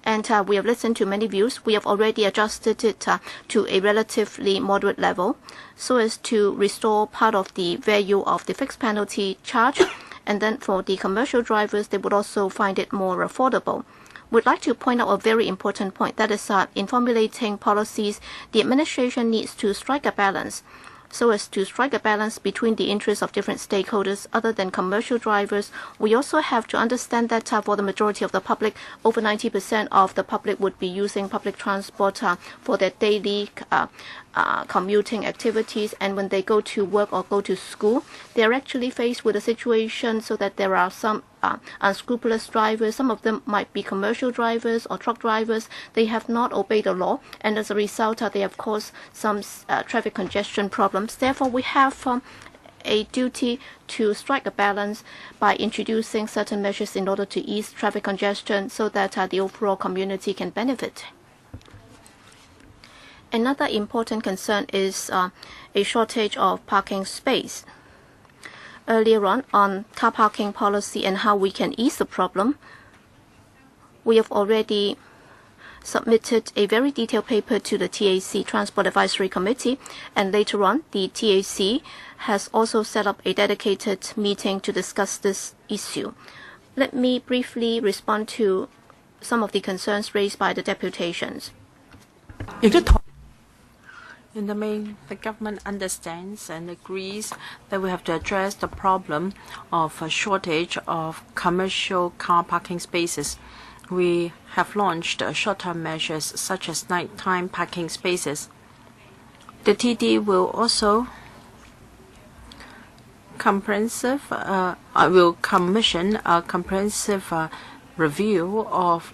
And we have listened to many views. We have already adjusted it to a relatively moderate level, so as to restore part of the value of the fixed penalty charge. And then for the commercial drivers, they would also find it more affordable. We'd like to point out a very important point, that is in formulating policies, the administration needs to strike a balance, so as to strike a balance between the interests of different stakeholders other than commercial drivers. We also have to understand that for the majority of the public, over 90% of the public would be using public transport for their daily commuting activities, and when they go to work or go to school, they're actually faced with a situation so that there are some unscrupulous drivers. Some of them might be commercial drivers or truck drivers. They have not obeyed the law, and as a result, they have caused some traffic congestion problems. Therefore, we have a duty to strike a balance by introducing certain measures in order to ease traffic congestion, so that the overall community can benefit. Another important concern is a shortage of parking space. Earlier on car parking policy and how we can ease the problem, we have already submitted a very detailed paper to the TAC Transport Advisory Committee, and later on the TAC has also set up a dedicated meeting to discuss this issue. Let me briefly respond to some of the concerns raised by the deputations. In the main, the government understands and agrees that we have to address the problem of a shortage of commercial car parking spaces. we have launched short-term measures such as nighttime parking spaces. The TD will also commission a comprehensive review of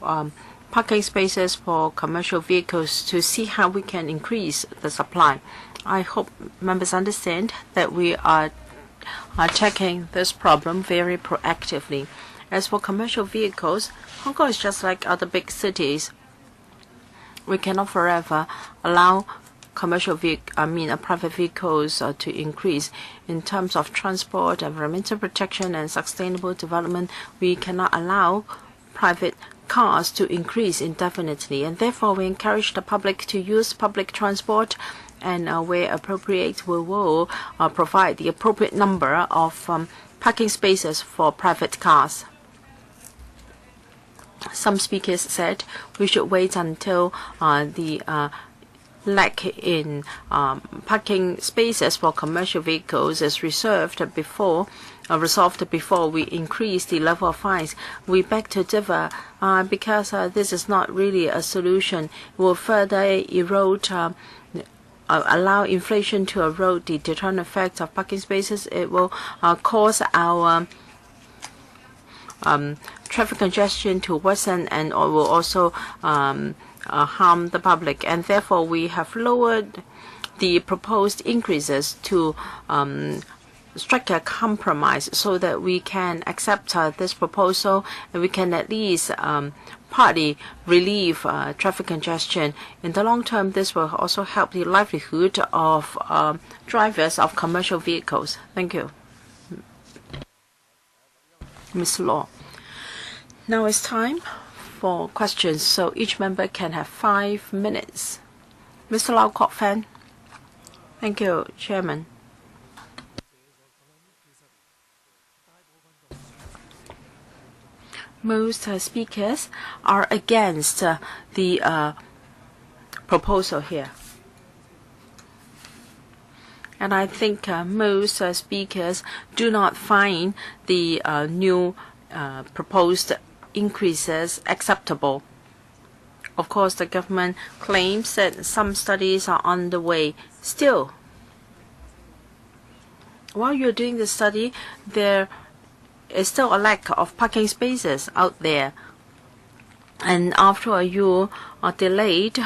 parking spaces for commercial vehicles to see how we can increase the supply. I hope members understand that we are tackling this problem very proactively. As for commercial vehicles, Hong Kong is just like other big cities. We cannot forever allow private vehicles to increase. In terms of transport, environmental protection, and sustainable development, we cannot allow private cars to increase indefinitely, and therefore we encourage the public to use public transport, and where appropriate, we will provide the appropriate number of parking spaces for private cars. Some speakers said we should wait until the lack in parking spaces for commercial vehicles is resolved before we increase the level of fines. We beg to differ because this is not really a solution. It will further erode, allow inflation to erode the deterrent effect of parking spaces. It will cause our traffic congestion to worsen, and will also harm the public. And therefore, we have lowered the proposed increases to strike a compromise so that we can accept this proposal, and we can at least partly relieve traffic congestion. In the long term, this will also help the livelihood of drivers of commercial vehicles. Thank you. Ms. Law. Now it's time for questions, so each member can have 5 minutes. Mr. Lau Kok Fan. Thank you, Chairman. Most speakers are against the proposal here. And I think most speakers do not find the new proposed increases acceptable. Of course, the government claims that some studies are on the way. Still, while you're doing the study, there is still a lack of parking spaces out there. And after you've delayed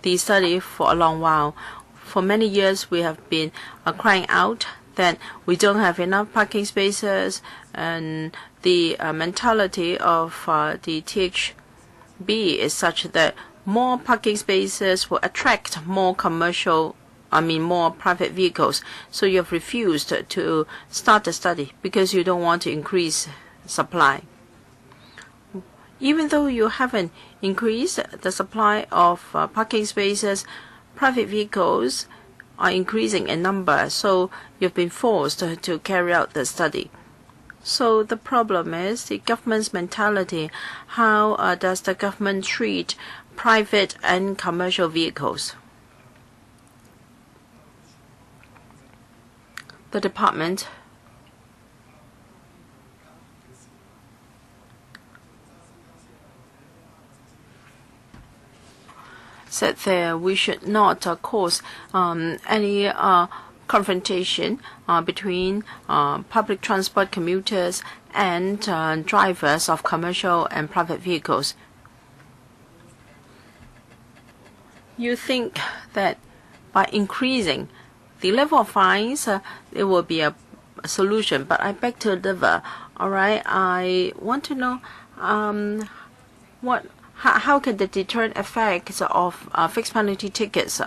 the study for a long while. For many years, we have been crying out that we don't have enough parking spaces, and the mentality of the THB is such that more parking spaces will attract more more private vehicles. So you have refused to start the study because you don't want to increase supply. Even though you haven't increased the supply of parking spaces, private vehicles are increasing in number, so you've been forced to carry out the study. So the problem is the government's mentality. How does the government treat private and commercial vehicles? The department said that we should not cause any confrontation between public transport commuters and drivers of commercial and private vehicles. You think that by increasing the level of fines, it will be a solution, but I beg to differ. All right, I want to know how can the deterrent effects of fixed penalty tickets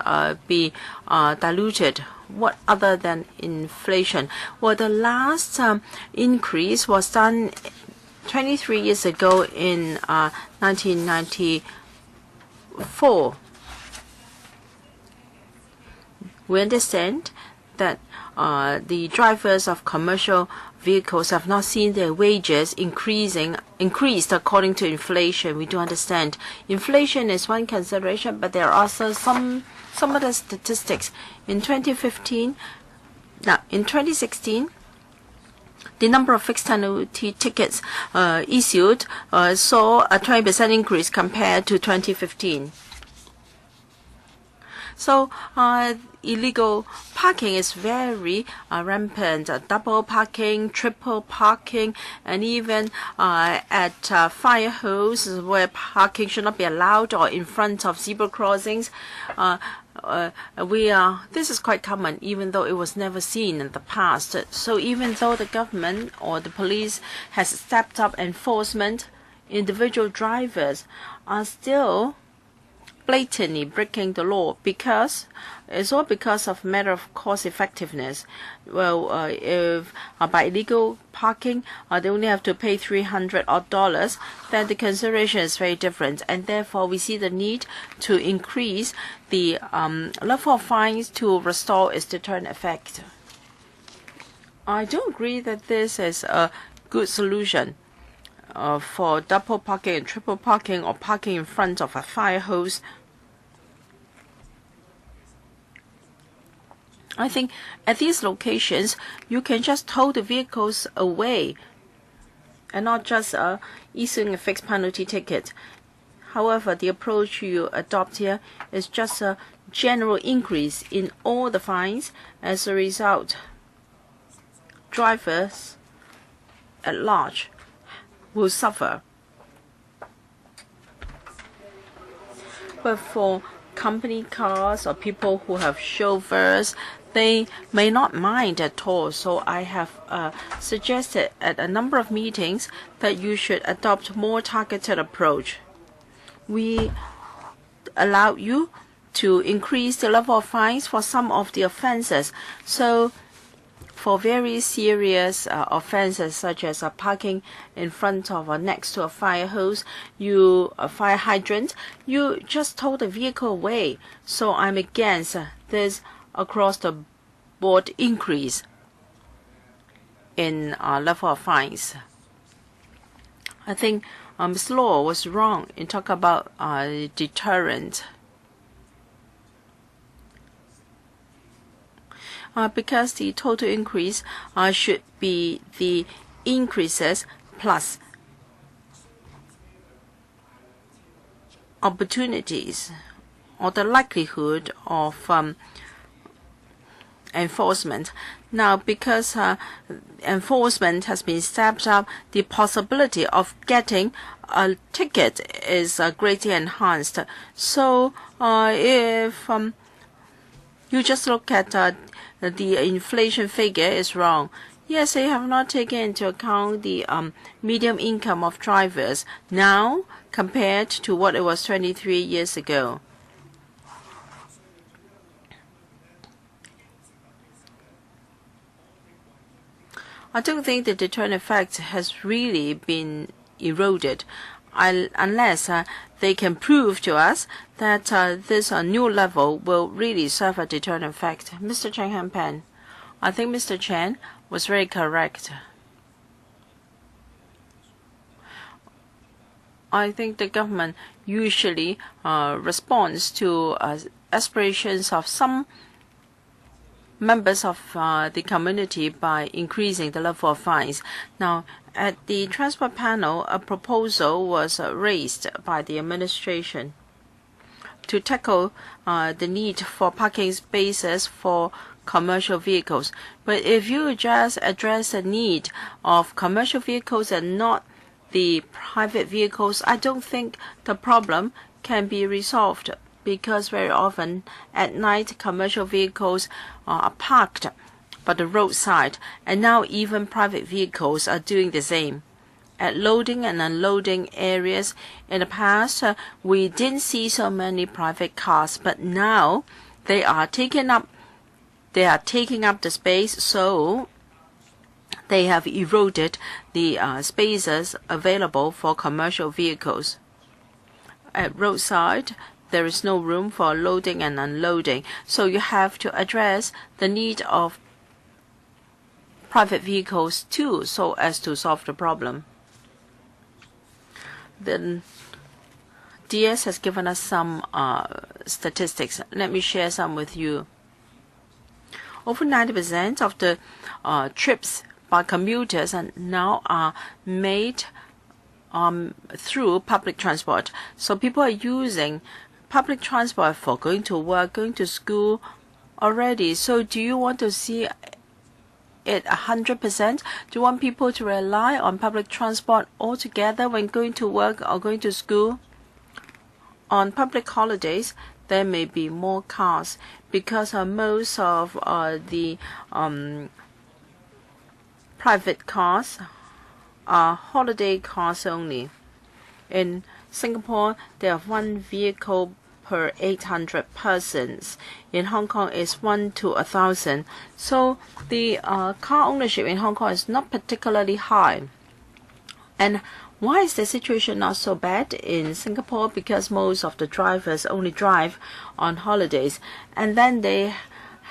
be diluted? What other than inflation? Well, the last increase was done 23 years ago in 1994. We understand that the drivers of commercial vehicles have not seen their wages increased according to inflation. We do understand inflation is one consideration, but there are also some other statistics. In 2016, the number of fixed penalty tickets issued saw a 20% increase compared to 2015. So illegal parking is very rampant. Double parking, triple parking, and even at fire hoses where parking should not be allowed, or in front of zebra crossings. This is quite common, even though it was never seen in the past. So even though the government or the police has stepped up enforcement, individual drivers are still blatantly breaking the law, because it's all because of matter of cost effectiveness. Well, if by illegal parking they only have to pay $300 odd, then the consideration is very different, and therefore we see the need to increase the level of fines to restore its deterrent effect. I don't agree that this is a good solution for double parking and triple parking, or parking in front of a fire hose. I think at these locations you can just tow the vehicles away and not just issuing a fixed penalty ticket. However, the approach you adopt here is just a general increase in all the fines. As a result, drivers at large will suffer. But for company cars or people who have chauffeurs, they may not mind at all. So I have suggested at a number of meetings that you should adopt more targeted approach. We allow you to increase the level of fines for some of the offenses. So for very serious offenses, such as parking in front of or next to a fire hose, a fire hydrant, you just tow the vehicle away. So I'm against this across the board increase in level of fines. I think Ms. Law was wrong in talking about deterrent. Because the total increase should be the increases plus opportunities or the likelihood of enforcement. Now, because enforcement has been stepped up, the possibility of getting a ticket is greatly enhanced. So if you just look at the inflation figure, is wrong. Yes, they have not taken into account the medium income of drivers now compared to what it was 23 years ago. I don't think the deterrent effect has really been eroded, unless they can prove to us that this new level will really serve a deterrent effect. Mr. Cheng Han-pen, I think Mr. Chen was very correct. I think the government usually responds to aspirations of some members of the community by increasing the level of fines. Now, at the transport panel, a proposal was raised by the administration to tackle the need for parking spaces for commercial vehicles. But if you just address the need of commercial vehicles and not the private vehicles, I don't think the problem can be resolved, because very often at night commercial vehicles are parked by the roadside, and now even private vehicles are doing the same. At loading and unloading areas, in the past we didn't see so many private cars, but now they are taking up the space, so they have eroded the spaces available for commercial vehicles. At roadside, there is no room for loading and unloading, so you have to address the need of private vehicles too, so as to solve the problem. Then DS has given us some statistics. Let me share some with you. Over 90% of the trips by commuters and now are made through public transport. So people are using public transport for going to work, going to school already. So do you want to see it 100%? Do you want people to rely on public transport altogether when going to work or going to school? On public holidays, there may be more cars because most of the private cars are holiday cars only. In Singapore, there are 1 vehicle per 800 persons. In Hong Kong, it's 1 to 1,000. So the car ownership in Hong Kong is not particularly high. And why is the situation not so bad in Singapore? Because most of the drivers only drive on holidays, and then they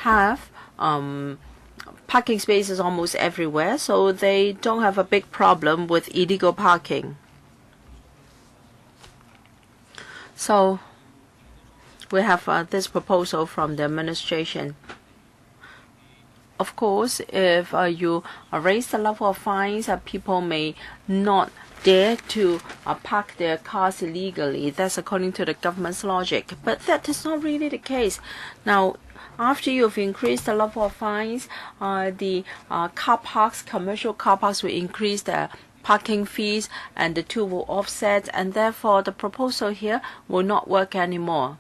have parking spaces almost everywhere, so they don't have a big problem with illegal parking. So we have this proposal from the administration. Of course, if you raise the level of fines, people may not dare to park their cars illegally. That's according to the government's logic. But that is not really the case. Now, after you've increased the level of fines, the car parks, commercial car parks will increase their parking fees and the two will offset, and therefore the proposal here will not work anymore.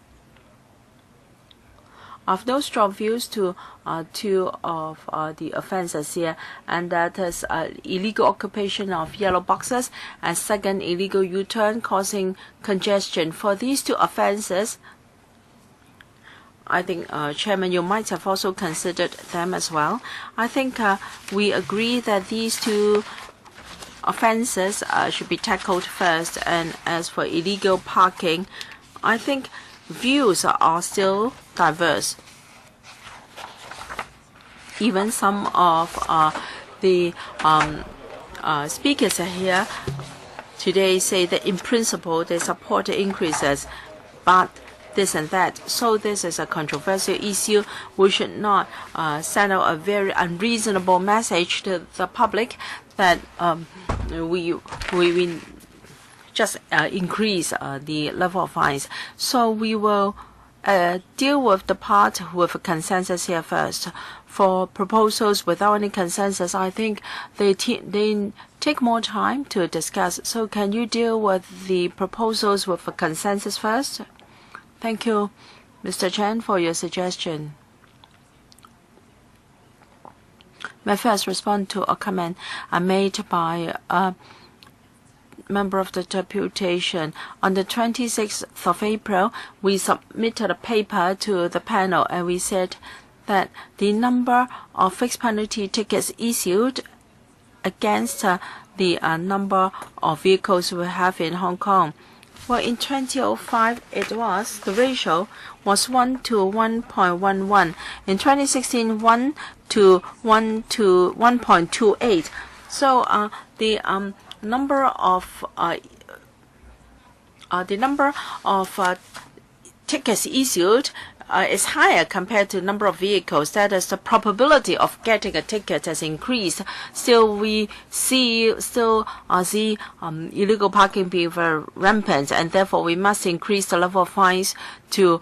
I have no strong views to two of the offences here, and that is illegal occupation of yellow boxes and second, illegal U-turn causing congestion. For these two offences, I think, Chairman, you might have also considered them as well. I think we agree that these two offences should be tackled first, and as for illegal parking, I think views are still diverse. Even some of the speakers here today say that in principle they support the increases, but this and that. So this is a controversial issue. We should not send out a very unreasonable message to the public that we just increase the level of fines. So we will deal with the part with a consensus here first. For proposals without any consensus, I think they take more time to discuss. So can you deal with the proposals with a consensus first? Thank you, Mr. Chen, for your suggestion. May I first respond to a comment made by a member of the deputation. On the 26th of April, we submitted a paper to the panel, and we said that the number of fixed penalty tickets issued against the number of vehicles we have in Hong Kong. Well, in 2005, the ratio was 1 to 1.11. In 2016, 1 to 1.28. So the number of tickets issued is higher compared to the number of vehicles. That is, the probability of getting a ticket has increased. Still, we see illegal parking being very rampant, and therefore we must increase the level of fines to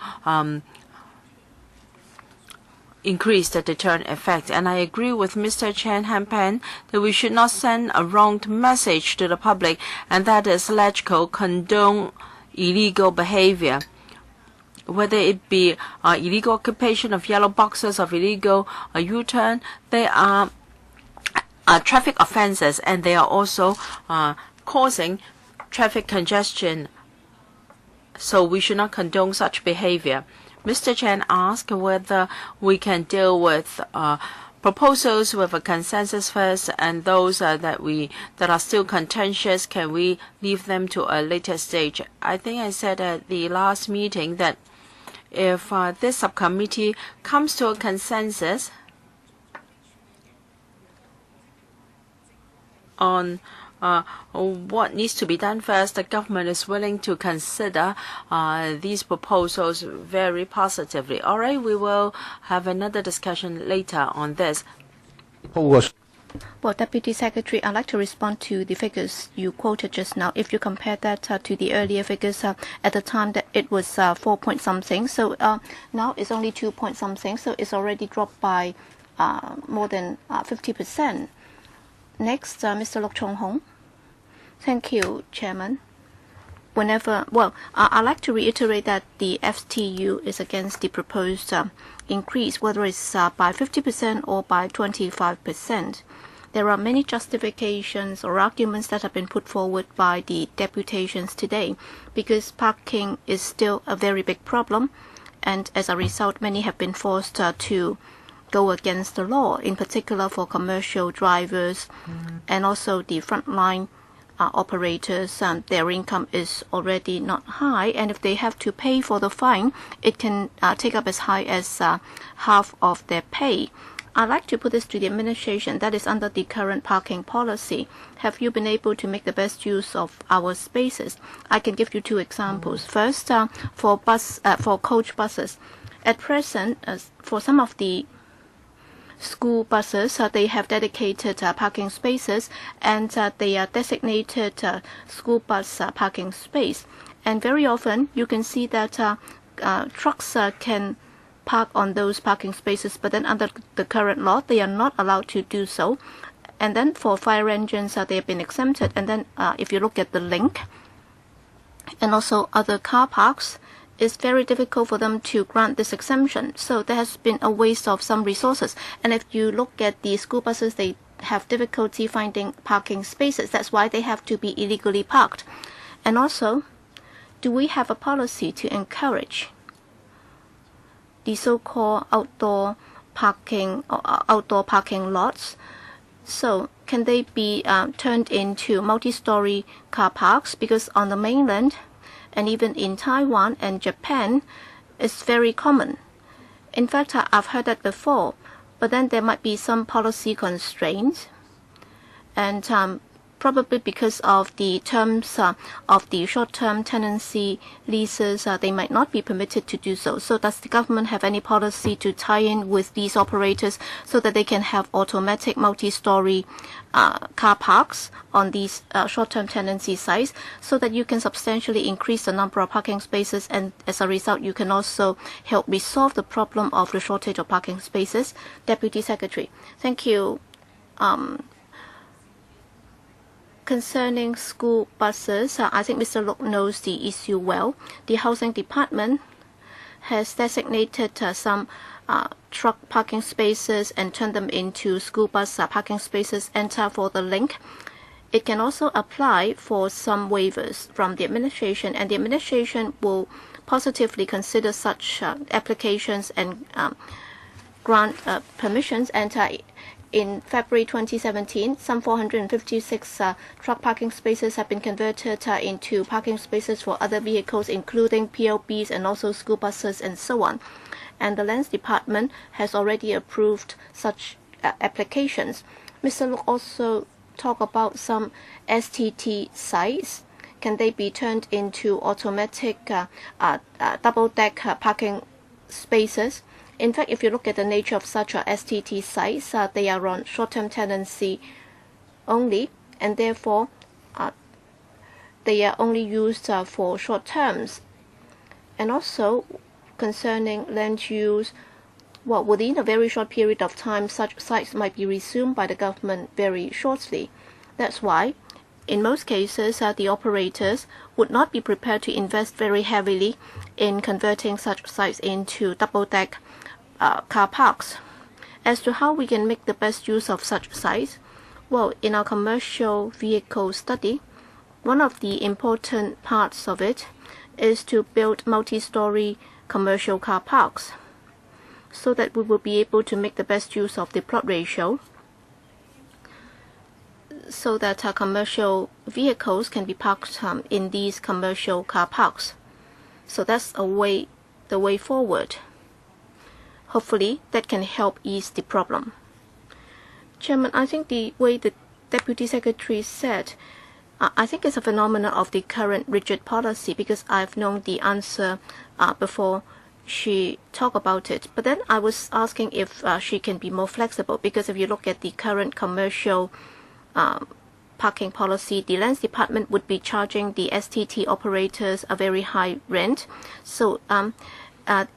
increase the deterrent effect. And I agree with Mr. Chen Hanpan that we should not send a wrong message to the public, and that is logical, condone illegal behavior. Whether it be illegal occupation of yellow boxes or illegal U-turn, they are traffic offences, and they are also causing traffic congestion. So we should not condone such behavior. Mr. Chen asked whether we can deal with proposals with a consensus first, and those that are still contentious, can we leave them to a later stage? I think I said at the last meeting that if this subcommittee comes to a consensus on what needs to be done first, the government is willing to consider these proposals very positively. All right, we will have another discussion later on this. Well, Deputy Secretary, I'd like to respond to the figures you quoted just now. If you compare that to the earlier figures, at the time that it was 4 point something, so now it's only 2 point something, so it's already dropped by more than 50%. Next, Mr. Lok Chong Hong. Thank you, Chairman. I'd like to reiterate that the FTU is against the proposed increase, whether it's by 50% or by 25%. There are many justifications or arguments that have been put forward by the deputations today, because parking is still a very big problem, and as a result, many have been forced to go against the law, in particular for commercial drivers and also the frontline operators. Their income is already not high, and if they have to pay for the fine, it can take up as high as half of their pay. I'd like to put this to the administration that is under the current parking policy. Have you been able to make the best use of our spaces? I can give you two examples. First, for coach buses. At present, for some of the school buses, they have dedicated parking spaces, and they are designated school bus parking space. And very often, you can see that trucks can park on those parking spaces, but then under the current law, they are not allowed to do so. And then for fire engines, they have been exempted. And then if you look at the link and also other car parks, it's very difficult for them to grant this exemption. So there has been a waste of some resources. And if you look at the school buses, they have difficulty finding parking spaces. That's why they have to be illegally parked. And also, do we have a policy to encourage the so-called outdoor parking lots? So can they be turned into multi-story car parks? Because on the mainland and even in Taiwan and Japan, it's very common. In fact, I've heard that before, but then there might be some policy constraints, and probably because of the terms of the short-term tenancy leases, they might not be permitted to do so. So does the government have any policy to tie in with these operators so that they can have automatic multi-story car parks on these short-term tenancy sites, so that you can substantially increase the number of parking spaces, and as a result, you can also help resolve the problem of the shortage of parking spaces? Deputy Secretary. Thank you. Concerning school buses, I think Mr. Lok knows the issue well. The Housing Department has designated some truck parking spaces and turned them into school bus parking spaces. And for the link, it can also apply for some waivers from the administration, and the administration will positively consider such applications and grant permissions. And in February 2017, some 456 truck parking spaces have been converted into parking spaces for other vehicles, including PLBs and also school buses and so on. And the Lands Department has already approved such applications. Mr. Lok also talked about some STT sites. Can they be turned into automatic double-deck parking spaces? In fact, if you look at the nature of such STT sites, they are on short-term tenancy only, and therefore they are only used for short terms. And also, concerning land use, within a very short period of time, such sites might be resumed by the government very shortly. That's why, in most cases, the operators would not be prepared to invest very heavily in converting such sites into double-deck car parks. As to how we can make the best use of such sites, in our commercial vehicle study, one of the important parts of it is to build multi-story commercial car parks, so that we will be able to make the best use of the plot ratio, so that our commercial vehicles can be parked in these commercial car parks. So that's the way forward. Hopefully, that can help ease the problem. Chairman, I think the way the Deputy Secretary said, I think it's a phenomenon of the current rigid policy, because I've known the answer before she talked about it. But then I was asking if she can be more flexible, because if you look at the current commercial parking policy, the Lands Department would be charging the STT operators a very high rent. So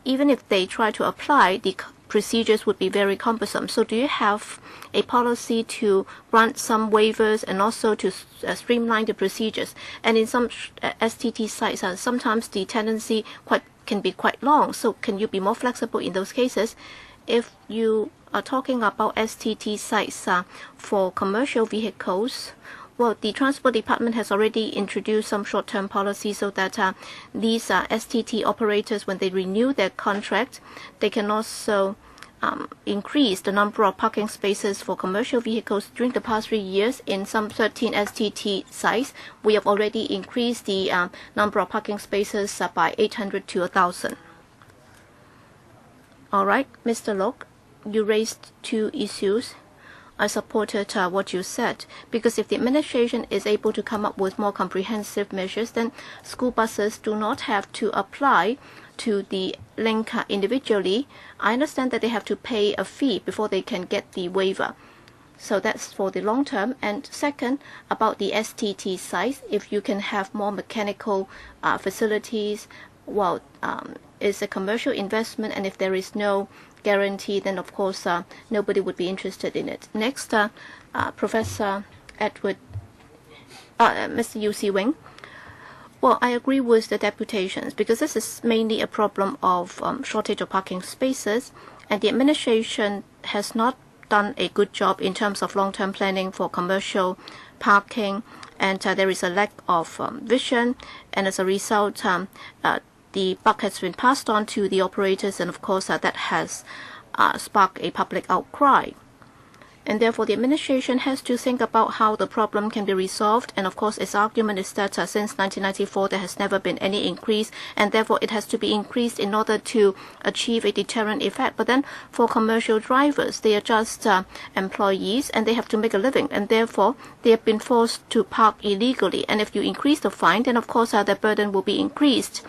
even if they try to apply, the procedures would be very cumbersome. So do you have a policy to grant some waivers and also to streamline the procedures? And in some STT sites, sometimes the tenancy can be quite long. So can you be more flexible in those cases? If you are talking about STT sites for commercial vehicles, well, the Transport Department has already introduced some short-term policy so that these STT operators, when they renew their contract, they can also increase the number of parking spaces for commercial vehicles. During the past 3 years, in some 13 STT sites, we have already increased the number of parking spaces by 800 to 1,000. All right, Mr. Lok, you raised 2 issues. I supported what you said, because if the administration is able to come up with more comprehensive measures, then school buses do not have to apply to the link individually. I understand that they have to pay a fee before they can get the waiver. So that's for the long term. And second, about the STT size, if you can have more mechanical facilities, well, it's a commercial investment, and if there is no guarantee, then of course nobody would be interested in it. Next, Professor Edward, Mr. U.C. Wing. Well, I agree with the deputations, because this is mainly a problem of shortage of parking spaces, and the administration has not done a good job in terms of long-term planning for commercial parking, and there is a lack of vision, and as a result, the buck has been passed on to the operators, and of course that has sparked a public outcry. And therefore the administration has to think about how the problem can be resolved. And of course its argument is that since 1994 there has never been any increase, and therefore it has to be increased in order to achieve a deterrent effect. But then for commercial drivers, they are just employees, and they have to make a living, and therefore they have been forced to park illegally. And if you increase the fine, then of course their burden will be increased.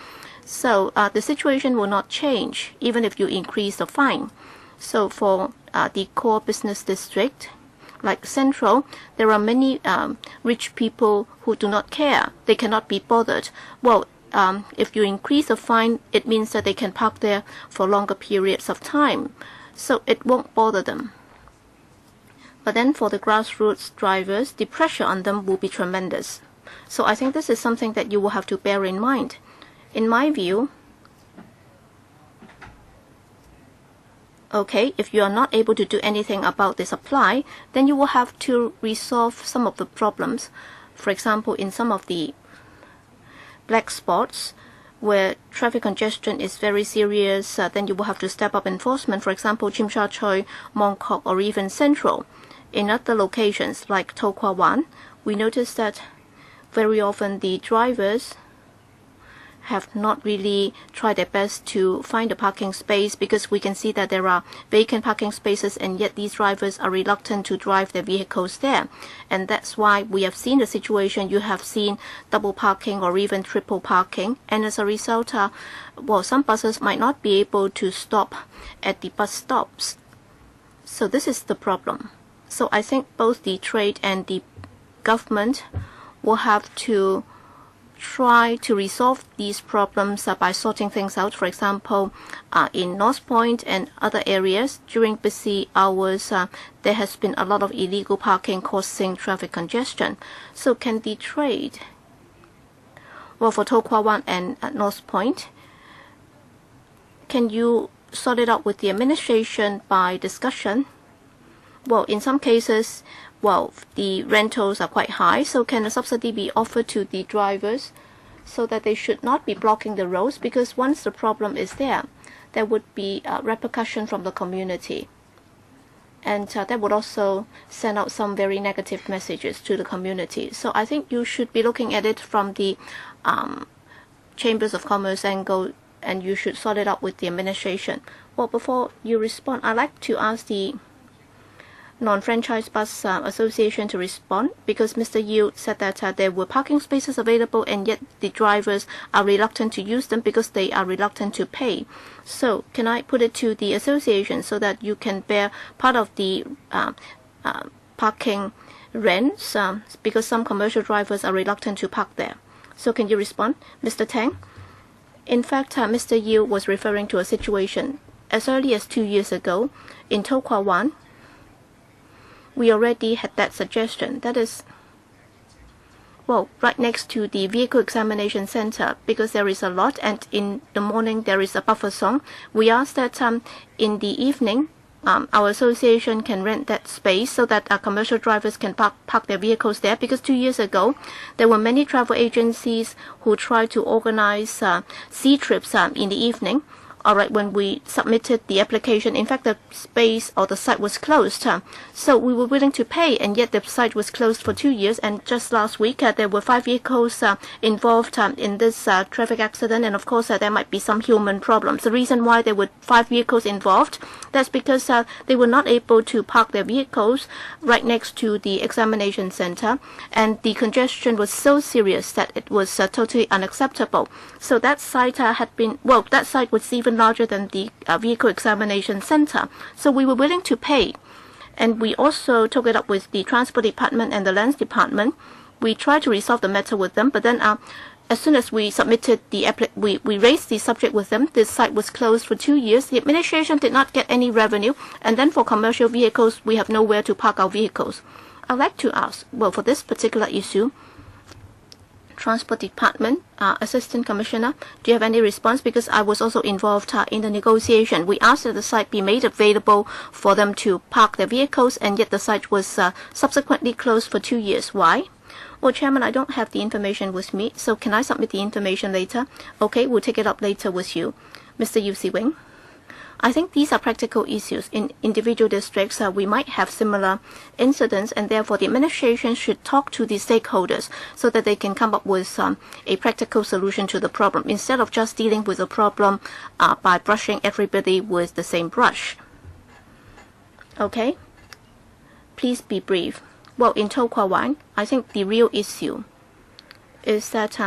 So the situation will not change even if you increase the fine. So for the core business district, like Central, there are many rich people who do not care. They cannot be bothered. Well, if you increase the fine, it means that they can park there for longer periods of time. So it won't bother them. But then for the grassroots drivers, the pressure on them will be tremendous. So I think this is something that you will have to bear in mind. In my view, okay, if you are not able to do anything about the supply, then you will have to resolve some of the problems. For example, in some of the black spots where traffic congestion is very serious, then you will have to step up enforcement. For example, Tsim Sha Tsui, Mong Kok, or even Central. In other locations like To Kwa Wan, we notice that very often the drivers have not really tried their best to find a parking space, because we can see that there are vacant parking spaces, and yet these drivers are reluctant to drive their vehicles there. And that's why we have seen the situation. You have seen double parking or even triple parking, and as a result, well, some buses might not be able to stop at the bus stops. So this is the problem. So I think both the trade and the government will have to try to resolve these problems by sorting things out. For example, in North Point and other areas, during busy hours, there has been a lot of illegal parking causing traffic congestion. So can the trade, well, for To Kwa Wan and North Point, can you sort it out with the administration by discussion? Well, in some cases, well, the rentals are quite high, so can a subsidy be offered to the drivers so that they should not be blocking the roads? Because once the problem is there, there would be repercussion from the community. And that would also send out some very negative messages to the community. So I think you should be looking at it from the Chambers of Commerce angle, and you should sort it out with the administration. Well, before you respond, I'd like to ask the non-franchise bus association to respond, because Mr. Yu said that there were parking spaces available and yet the drivers are reluctant to use them because they are reluctant to pay. So can I put it to the association so that you can bear part of the parking rents because some commercial drivers are reluctant to park there? So can you respond, Mr. Tang? In fact, Mr. Yu was referring to a situation as early as 2 years ago in To Kwa Wan. We already had that suggestion. That is, well, right next to the vehicle examination center, because there is a lot, and in the morning there is a buffer zone. We asked that in the evening, our association can rent that space so that commercial drivers can park their vehicles there, because 2 years ago there were many travel agencies who tried to organize sea trips in the evening. All right, when we submitted the application, in fact, the space or the site was closed. So we were willing to pay, and yet the site was closed for 2 years. And just last week, there were 5 vehicles involved in this traffic accident. And of course, there might be some human problems. The reason why there were 5 vehicles involved, that's because they were not able to park their vehicles right next to the examination center. And the congestion was so serious that it was totally unacceptable. So that site that site was even larger than the vehicle examination center. So we were willing to pay. And we also took it up with the Transport Department and the Lands Department. We tried to resolve the matter with them, but then as soon as we submitted we raised the subject with them, this site was closed for 2 years. The administration did not get any revenue, and then for commercial vehicles, we have nowhere to park our vehicles. I'd like to ask, well, for this particular issue, Transport Department, Assistant Commissioner, do you have any response? Because I was also involved in the negotiation. We asked that the site be made available for them to park their vehicles, and yet the site was subsequently closed for 2 years. Why? Well, Chairman, I don't have the information with me, so can I submit the information later? Okay, we'll take it up later with you. Mr. Yu Si-wing. I think these are practical issues. In individual districts, we might have similar incidents, and therefore the administration should talk to the stakeholders so that they can come up with a practical solution to the problem, instead of just dealing with the problem by brushing everybody with the same brush. Okay? Please be brief. Well, in To Kwa Wan, I think the real issue is that,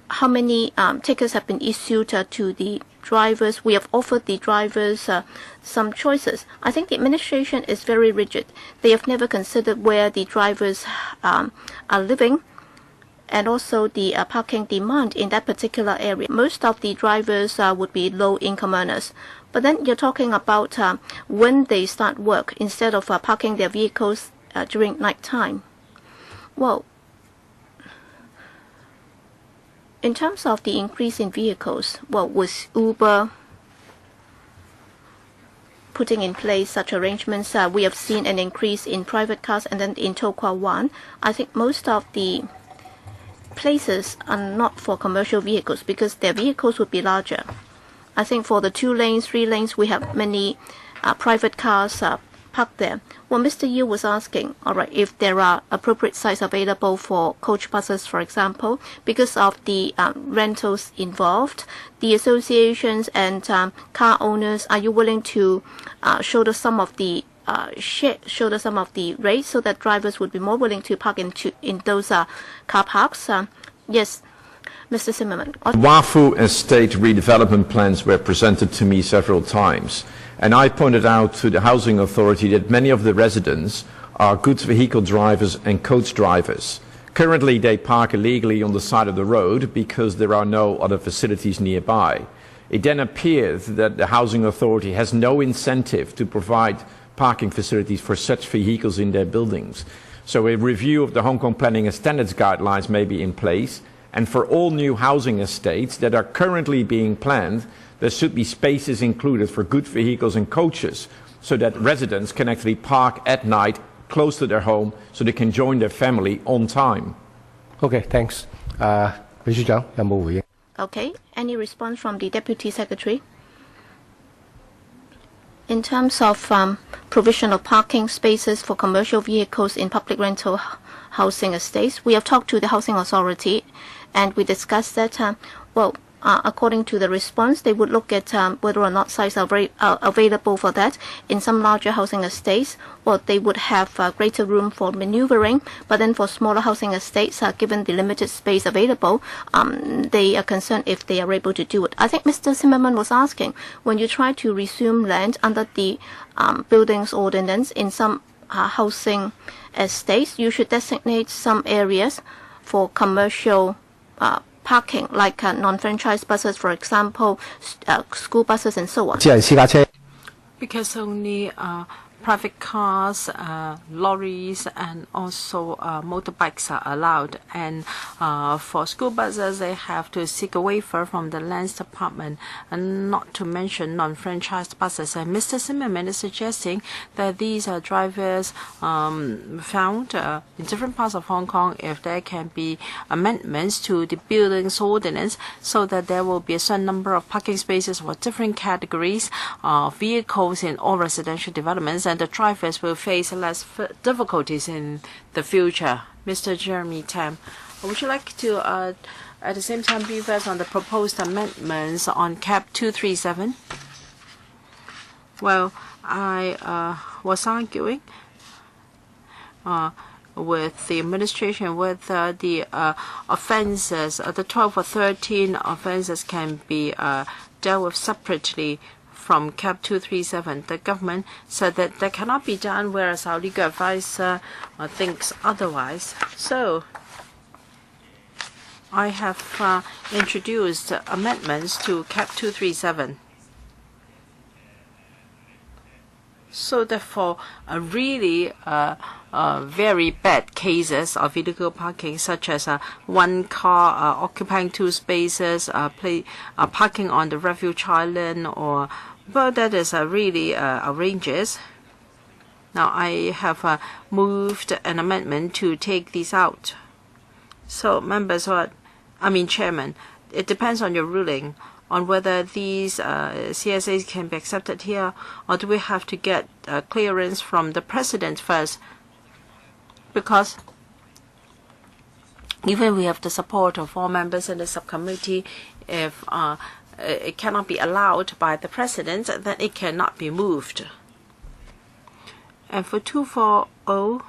how many tickets have been issued to the drivers? We have offered the drivers some choices. I think the administration is very rigid. They have never considered where the drivers are living, and also the parking demand in that particular area. Most of the drivers would be low-income earners. But then you're talking about when they start work, instead of parking their vehicles during night time. Well, in terms of the increase in vehicles, well, with Uber putting in place such arrangements, we have seen an increase in private cars, and then in To Kwa Wan, I think most of the places are not for commercial vehicles because their vehicles would be larger. I think for the 2 lanes, 3 lanes, we have many private cars parked there. Well, Mr. Yu was asking, all right, if there are appropriate sites available for coach buses, for example, because of the rentals involved, the associations and car owners, are you willing to shoulder some of the rates so that drivers would be more willing to park in those car parks? Yes, Mr. Zimmerman. Wafu estate redevelopment plans were presented to me several times, and I pointed out to the Housing Authority that many of the residents are goods vehicle drivers and coach drivers. Currently, they park illegally on the side of the road because there are no other facilities nearby. It then appears that the Housing Authority has no incentive to provide parking facilities for such vehicles in their buildings. So a review of the Hong Kong Planning and Standards Guidelines may be in place, and for all new housing estates that are currently being planned, there should be spaces included for good vehicles and coaches so that residents can actually park at night close to their home so they can join their family on time. Okay, thanks. 秘書長有冇回應? Okay, any response from the Deputy Secretary? In terms of provision of parking spaces for commercial vehicles in public rental housing estates, we have talked to the Housing Authority, and we discussed that, according to the response, they would look at whether or not sites are available for that in some larger housing estates, or they would have greater room for maneuvering. But then for smaller housing estates, given the limited space available, they are concerned if they are able to do it. I think Mr. Zimmerman was asking, when you try to resume land under the Buildings Ordinance in some housing estates, you should designate some areas for commercial parking, like non-franchise buses, for example, school buses and so on. Because only private cars, lorries, and also motorbikes are allowed. And for school buses, they have to seek a waiver from the Lands Department, and not to mention non-franchised buses. And Mr. Zimmerman is suggesting that these drivers found in different parts of Hong Kong, if there can be amendments to the Buildings Ordinance so that there will be a certain number of parking spaces for different categories of vehicles in all residential developments, and the drivers will face less difficulties in the future. Mr. Jeremy Tam, would you like to at the same time brief us on the proposed amendments on CAP 237? Well, I was arguing with the administration whether the offences, the 12 or 13 offences can be dealt with separately from CAP 237. The government said that that cannot be done, whereas our legal advisor thinks otherwise. So I have introduced amendments to CAP 237. So therefore, really very bad cases of illegal parking, such as one car occupying two spaces, parking on the refuge island, or that is really outrageous. Now I have moved an amendment to take these out. So members, Chairman, it depends on your ruling on whether these CSAs can be accepted here, or do we have to get clearance from the President first? Because even we have the support of all members in the subcommittee, if it cannot be allowed by the President, then it cannot be moved. And for 240,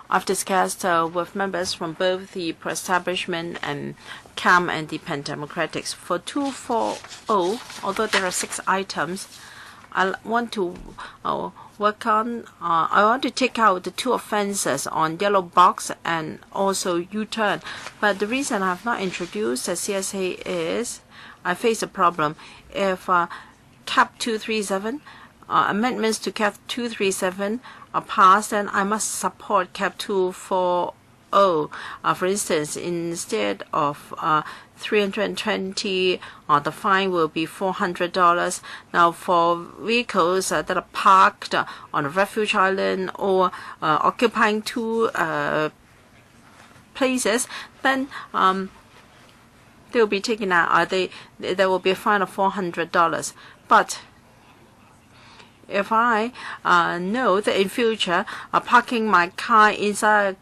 I've discussed with members from both the pro-establishment and CAM and the Pan-Democrats. For 240, although there are 6 items, I want to work on. I want to take out the 2 offences on yellow box and also U-turn. But the reason I have not introduced a CSA is I face a problem. If CAP 237, amendments to CAP 237 are passed, then I must support CAP 240. For instance, instead of 320, the fine will be $400. Now, for vehicles that are parked on a refuge island or occupying 2 places, then they will be taken out. There will be a fine of $400. But if I know that in future parking my car inside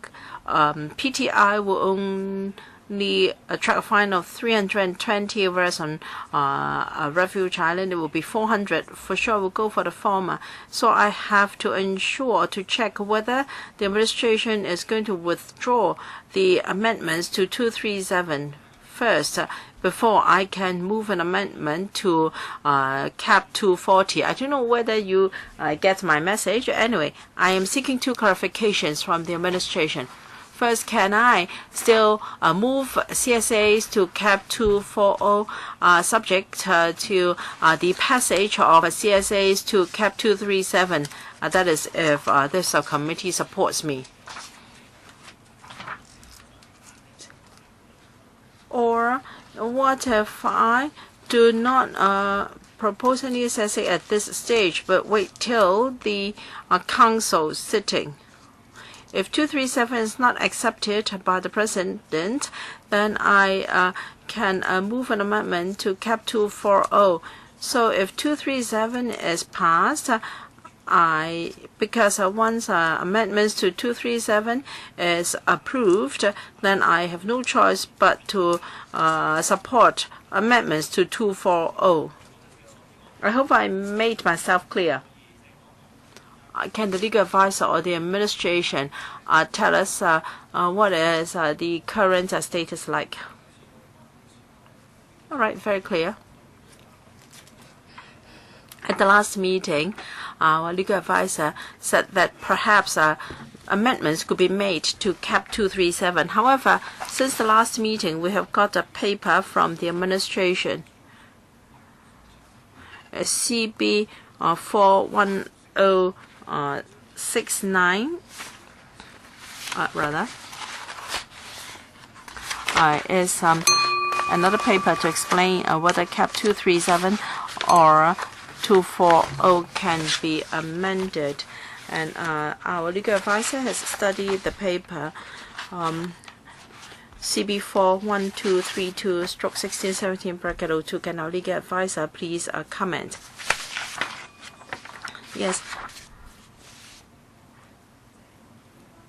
PTI will only attract a fine of 320, whereas on a refuge island it will be 400, for sure we'll go for the former. So I have to ensure to check whether the administration is going to withdraw the amendments to 237 first before I can move an amendment to CAP 240. I don't know whether you get my message. Anyway, I am seeking 2 clarifications from the administration. First, can I still move CSAs to CAP 240 subject to the passage of CSAs to CAP 237? That is, if this subcommittee supports me. Or what if I do not propose any CSA at this stage, but wait till the council sitting? If 237 is not accepted by the President, then I can move an amendment to CAP 240. So if 237 is passed, because once amendments to 237 is approved, then I have no choice but to support amendments to 240. I hope I made myself clear. Can the legal advisor or the administration tell us what is the current status like? All right, very clear. At the last meeting, our legal advisor said that perhaps amendments could be made to Cap 237. However, since the last meeting, we have got a paper from the administration, CB 41069, is another paper to explain whether Cap 237 or 240 can be amended. And our legal advisor has studied the paper CB 41232/1617(02). Can our legal advisor please comment? Yes.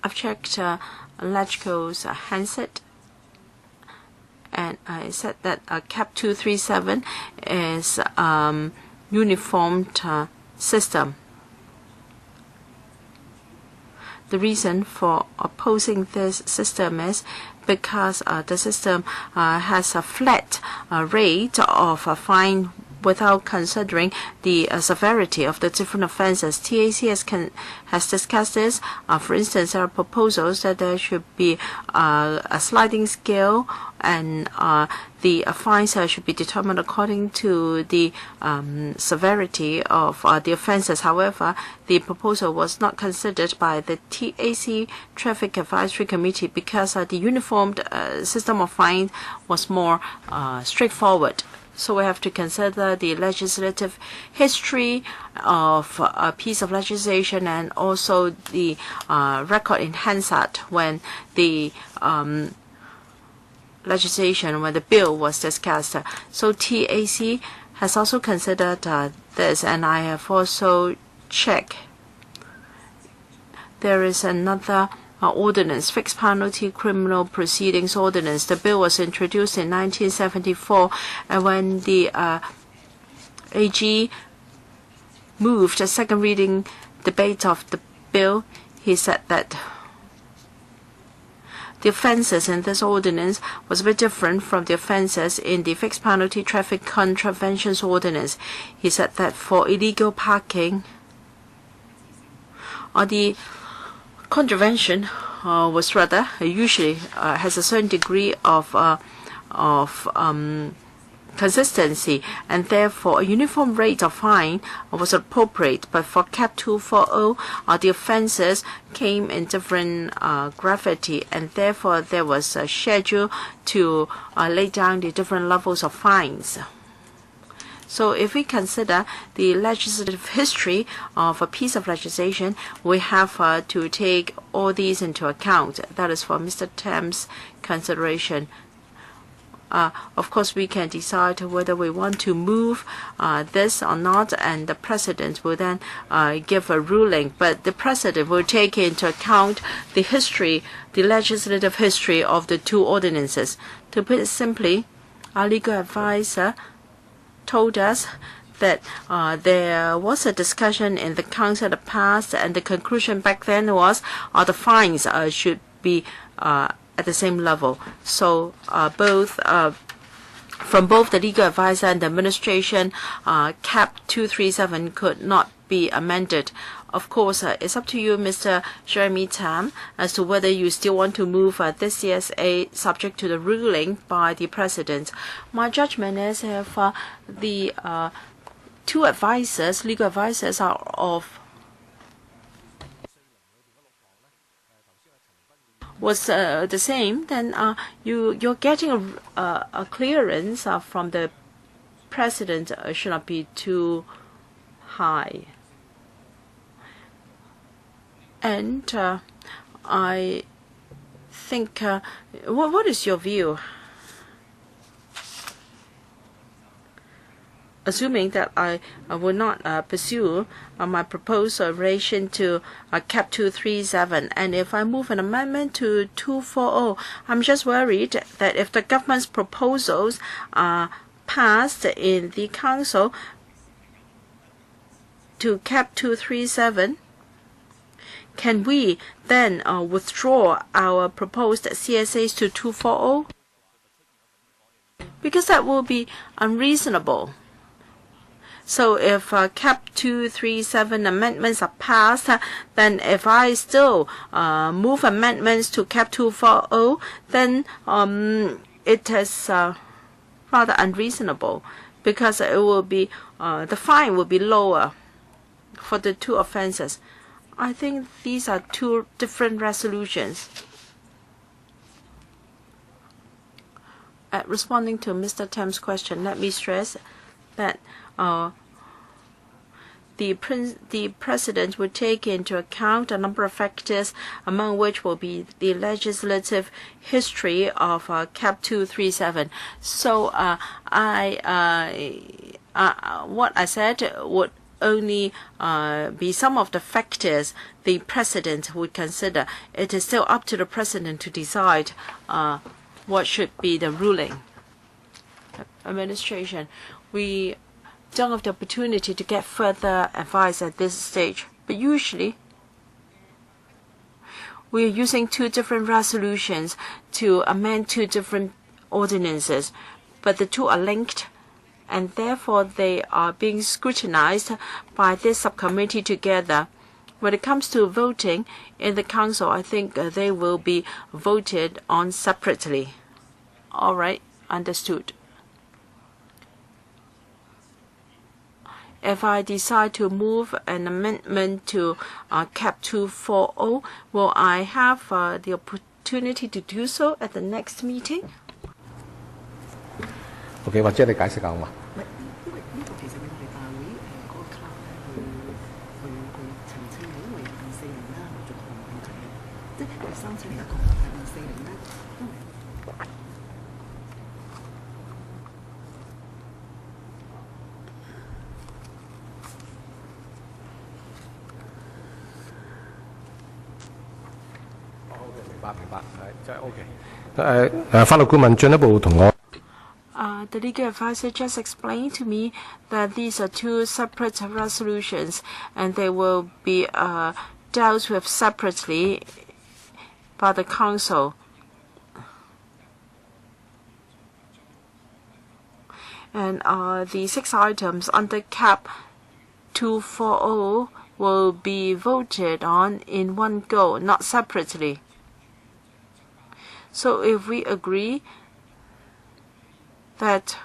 I've checked LegCo's handset, and I said that Cap 237 is uniformed system. The reason for opposing this system is because the system has a flat rate of a fine without considering the severity of the different offences. TAC has discussed this. For instance, there are proposals that there should be a sliding scale, and the fines should be determined according to the severity of the offences. However, the proposal was not considered by the TAC Traffic Advisory Committee because the uniformed system of fine was more straightforward. So we have to consider the legislative history of a piece of legislation and also the record in Hansard when the legislation, when the bill was discussed. So TAC has also considered this, and I have also checked. There is another ordinance, Fixed Penalty Criminal Proceedings Ordinance. The bill was introduced in 1974, and when the AG moved a second reading debate of the bill, he said that the offences in this ordinance was a bit different from the offences in the Fixed Penalty Traffic Contraventions Ordinance. He said that for illegal parking, or the contravention was rather usually has a certain degree of consistency, and therefore a uniform rate of fine was appropriate. But for Cap 240, the offences came in different gravity, and therefore there was a schedule to lay down the different levels of fines. So if we consider the legislative history of a piece of legislation, we have to take all these into account. That is for Mr. Tam's consideration. Of course, we can decide whether we want to move this or not, and the President will then give a ruling. But the President will take into account the history, the legislative history of the two ordinances. To put it simply, our legal advisor told us that there was a discussion in the Council in the past, and the conclusion back then was the fines should be at the same level. So from both the legal advisor and the administration, Cap 237 could not be amended. Of course, it's up to you, Mr. Jeremy Tam, as to whether you still want to move this CSA subject to the ruling by the President. My judgment is if the two advisors, legal advisors, are of was the same, then you're getting a clearance from the President should not be too high. And I think, what is your view? assuming that I will not pursue my proposal in relation to Cap 237, and if I move an amendment to 240, I'm just worried that if the government's proposals are passed in the Council to Cap 237, can we then withdraw our proposed CSAs to 240? Because that will be unreasonable. So if Cap 237 amendments are passed, then if I still move amendments to Cap 240, then it is rather unreasonable, because it will be the fine will be lower for the two offences. I think these are two different resolutions. Responding to Mr. Tam's question, let me stress that the President will take into account a number of factors, among which will be the legislative history of Cap 237. So what I said would only be some of the factors the President would consider. It is still up to the President to decide what should be the ruling. Administration, we don't have the opportunity to get further advice at this stage, but usually we are using two different resolutions to amend two different ordinances, but the two are linked, and therefore they are being scrutinized by this subcommittee together. When it comes to voting in the Council, I think they will be voted on separately. All right, understood. If I decide to move an amendment to Cap 240, will I have the opportunity to do so at the next meeting? OK， 或者你解釋下好嘛？明白，即係 OK。法律顧問進一步同我。The legal advisor just explained to me that these are two separate resolutions, and they will be dealt with separately by the Council. And the 6 items under Cap 240 will be voted on in one go, not separately. So if we agree that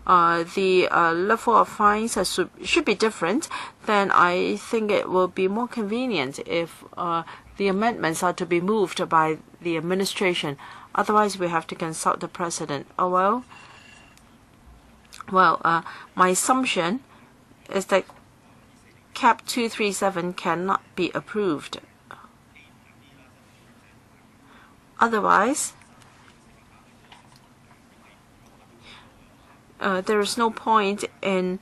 the level of fines should be different, then I think it will be more convenient if the amendments are to be moved by the administration. Otherwise, we have to consult the President. Oh, well, my assumption is that Cap 237 cannot be approved. Otherwise, there is no point in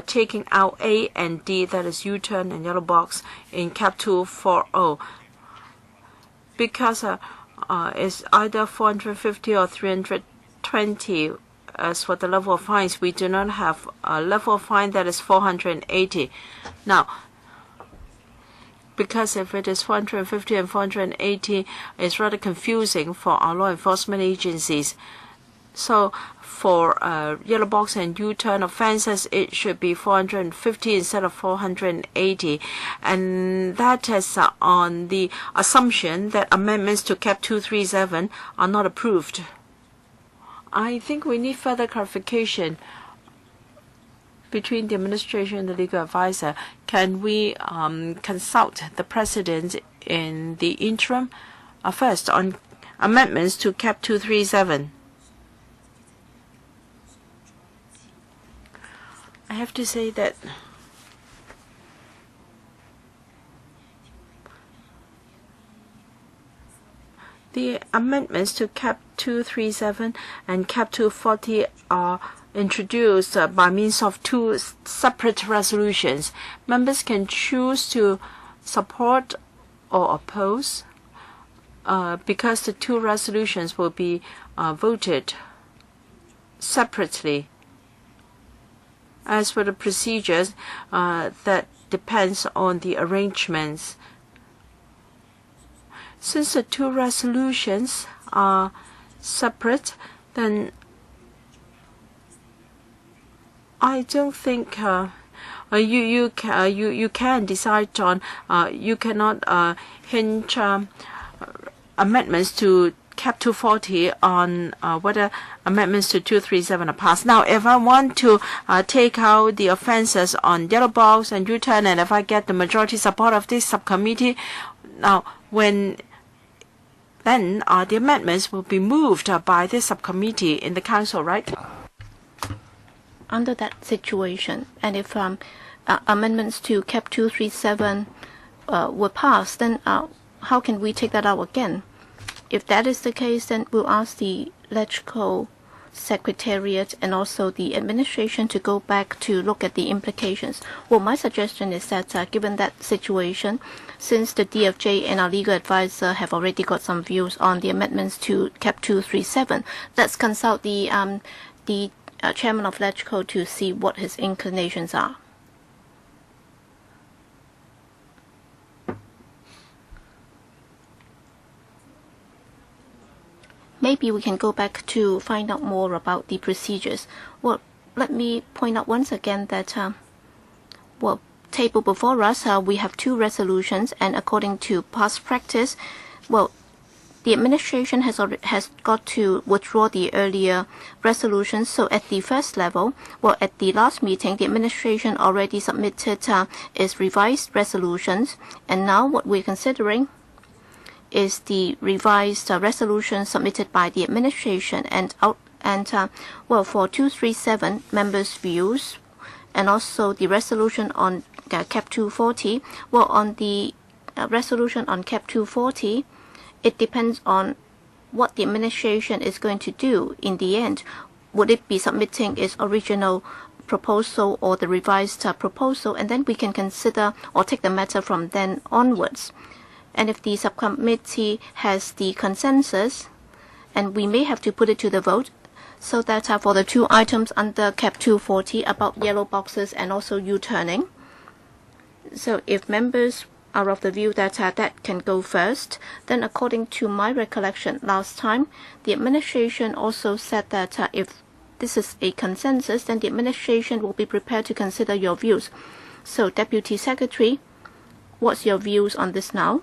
taking out A and D, that is U-turn and yellow box, in Cap 240, because it's either 450 or 320. As for the level of fines, we do not have a level of fine that is 480. Now, because if it is 450 and 480, it's rather confusing for our law enforcement agencies. So for yellow box and U-turn offences, it should be 450 instead of 480. And that is on the assumption that amendments to Cap 237 are not approved. I think we need further clarification between the administration and the legal advisor. Can we consult the President in the interim? First, on amendments to Cap 237. I have to say that The amendments to Cap 237 and Cap 240 are introduced by means of two separate resolutions. Members can choose to support or oppose because the two resolutions will be voted separately. As for the procedures, that depends on the arrangements. Since the two resolutions are separate, then I don't think you can decide on. You cannot hinge amendments to Cap 240 on whether amendments to 237 are passed. Now, if I want to take out the offences on yellow box and U-turn, and if I get the majority support of this subcommittee, now then the amendments will be moved by this subcommittee in the council, right? Under that situation, and if amendments to Cap 237 were passed, then how can we take that out again? If that is the case, then we'll ask the LegCo Secretariat and also the administration to go back to look at the implications. Well, my suggestion is that given that situation, since the DFJ and our legal advisor have already got some views on the amendments to Cap 237, let's consult the chairman of LegCo to see what his inclinations are. Maybe we can go back to find out more about the procedures. Well, let me point out once again that, table before us, we have two resolutions, and according to past practice, the administration has got to withdraw the earlier resolutions. So at the first level, at the last meeting, the administration already submitted its revised resolutions, and now what we're considering is the revised resolution submitted by the administration, and for 237 members' views, and also the resolution on Cap 240. Well, on the resolution on Cap 240, it depends on what the administration is going to do in the end. Would it be submitting its original proposal or the revised proposal, and then we can consider or take the matter from then onwards. And if the subcommittee has the consensus, and we may have to put it to the vote, so that for the two items under Cap 240 about yellow boxes and also U-turning. So if members are of the view that that can go first, then according to my recollection last time, the administration also said that if this is a consensus, then the administration will be prepared to consider your views. So Deputy Secretary, what's your views on this now?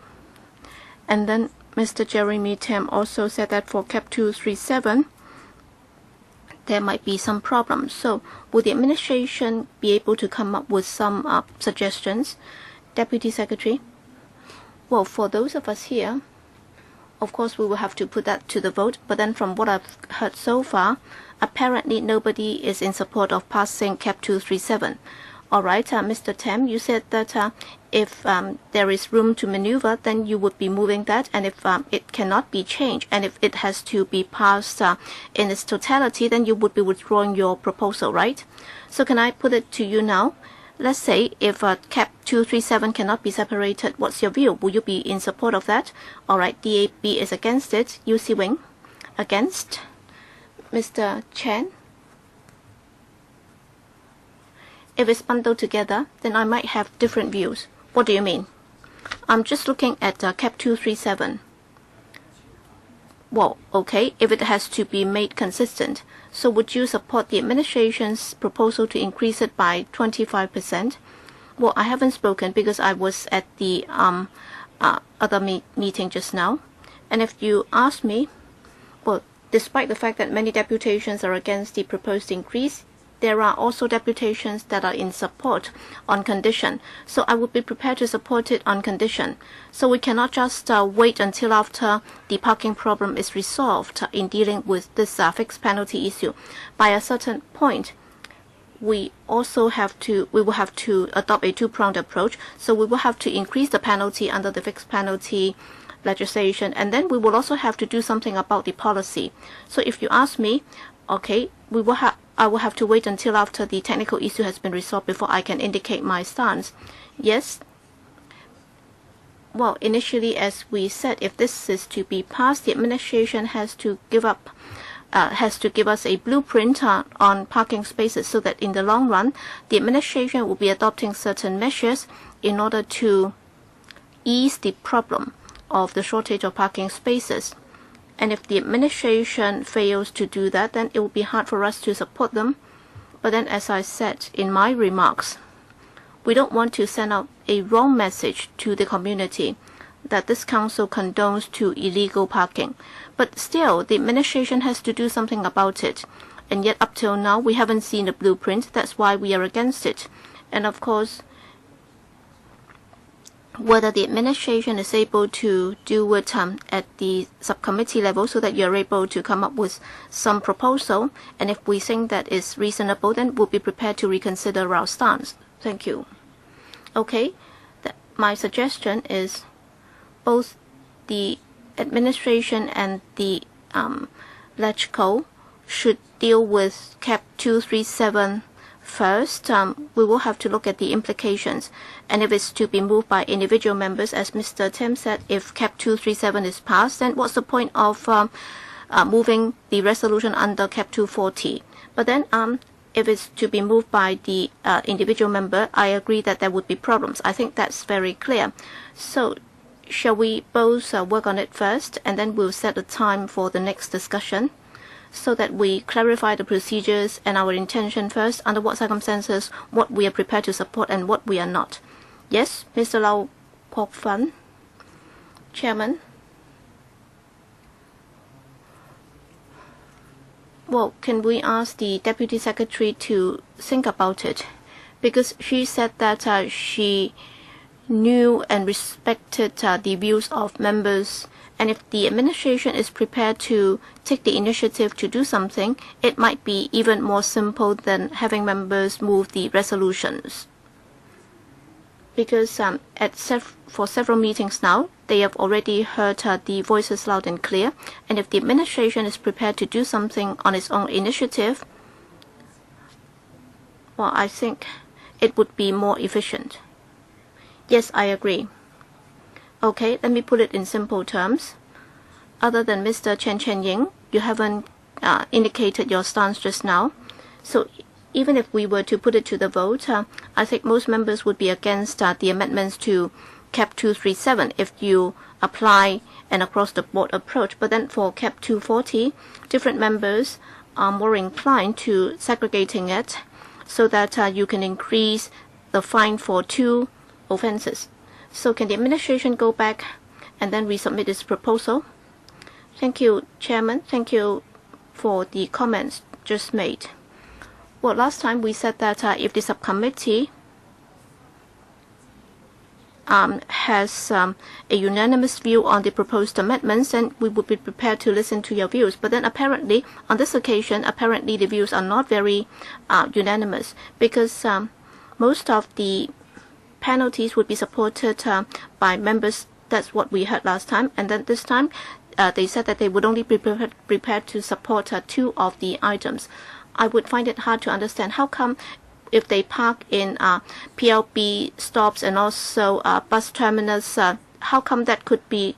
And then Mr. Jeremy Tam also said that for Cap 237, there might be some problems. So will the administration be able to come up with some suggestions? Deputy Secretary? Well, for those of us here, of course we will have to put that to the vote, but then from what I've heard so far, apparently nobody is in support of passing Cap 237. All right, Mr. Tam, you said that if there is room to maneuver, then you would be moving that, and if it cannot be changed, and if it has to be passed in its totality, then you would be withdrawing your proposal, right? So can I put it to you now? Let's say if Cap 237 cannot be separated, what's your view? Will you be in support of that? All right, DAB is against it. UC Wing, against. Mr. Chen? If it's bundled together, then I might have different views. What do you mean? I'm just looking at Cap 237. Well, okay, if it has to be made consistent. So would you support the administration's proposal to increase it by 25%? Well, I haven't spoken because I was at the other meeting just now. And if you ask me, well, despite the fact that many deputations are against the proposed increase, there are also deputations that are in support on condition. So I would be prepared to support it on condition. So we cannot just wait until after the parking problem is resolved in dealing with this fixed penalty issue. By a certain point, we will have to adopt a two-pronged approach. So we will have to increase the penalty under the fixed penalty legislation, and then we will also have to do something about the policy. So if you ask me, okay, I will have to wait until after the technical issue has been resolved before I can indicate my stance. Yes. Well, initially, as we said, if this is to be passed, the administration has to give us a blueprint on parking spaces, so that in the long run, the administration will be adopting certain measures in order to ease the problem of the shortage of parking spaces. And if the administration fails to do that, then it will be hard for us to support them. But then, as I said in my remarks, we don't want to send out a wrong message to the community that this council condones to illegal parking. But still, the administration has to do something about it. And yet, up till now, we haven't seen a blueprint. That's why we are against it. And of course, whether the administration is able to do it at the subcommittee level, so that you're able to come up with some proposal, and if we think that is reasonable, then we'll be prepared to reconsider our stance. Thank you. Okay, my suggestion is both the administration and the LegCo should deal with Cap 237 first. We will have to look at the implications, and if it's to be moved by individual members, as Mr. Tim said, if Cap 237 is passed, then what's the point of moving the resolution under Cap 240? But then, if it's to be moved by the individual member, I agree that there would be problems. I think that's very clear. So, shall we both work on it first, and then we'll set a time for the next discussion, so that we clarify the procedures and our intention first, under what circumstances, what we are prepared to support and what we are not. Yes, Mr. Lau Kok Fan, Chairman. Well, can we ask the Deputy Secretary to think about it? Because she said that she knew and respected the views of members, and if the administration is prepared to take the initiative to do something, it might be even more simple than having members move the resolutions. Because for several meetings now, they have already heard the voices loud and clear, and if the administration is prepared to do something on its own initiative, well, I think it would be more efficient. Yes, I agree. Okay, let me put it in simple terms. Other than Mr. Chen Ying, you haven't indicated your stance just now. So even if we were to put it to the vote, I think most members would be against the amendments to Cap 237 if you apply an across-the-board approach. But then for Cap 240, different members are more inclined to segregating it, so that you can increase the fine for 2 offenses. So can the administration go back and then resubmit this proposal? Thank you, Chairman. Thank you for the comments just made. Well, last time we said that if the subcommittee has a unanimous view on the proposed amendments, then we would be prepared to listen to your views. But then apparently, on this occasion, apparently the views are not very unanimous, because most of the penalties would be supported by members. That's what we heard last time. And then this time, they said that they would only be prepared to support 2 of the items. I would find it hard to understand how come, if they park in PLB stops and also bus terminals, how come that could be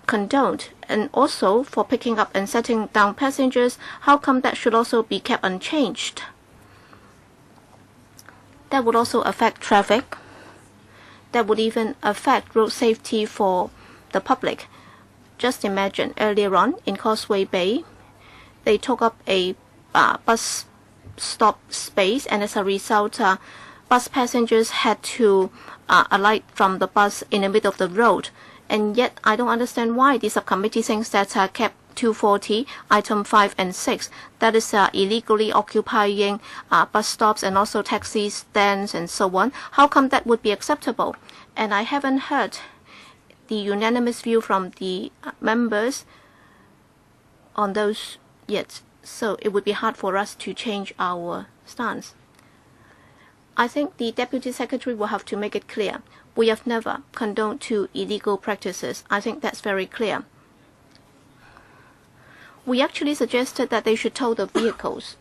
condoned? And also for picking up and setting down passengers, how come that should also be kept unchanged? That would also affect traffic. That would even affect road safety for the public. Just imagine, earlier on in Causeway Bay, they took up a bus stop space, and as a result, bus passengers had to alight from the bus in the middle of the road. And yet, I don't understand why the subcommittee thinks that Cap 240, item 5 and 6, that is illegally occupying bus stops and also taxi stands and so on. How come that would be acceptable? And I haven't heard the unanimous view from the members on those yet. So it would be hard for us to change our stance. I think the Deputy Secretary will have to make it clear. We have never condoned to illegal practices. I think that's very clear. We actually suggested that they should tow the vehicles.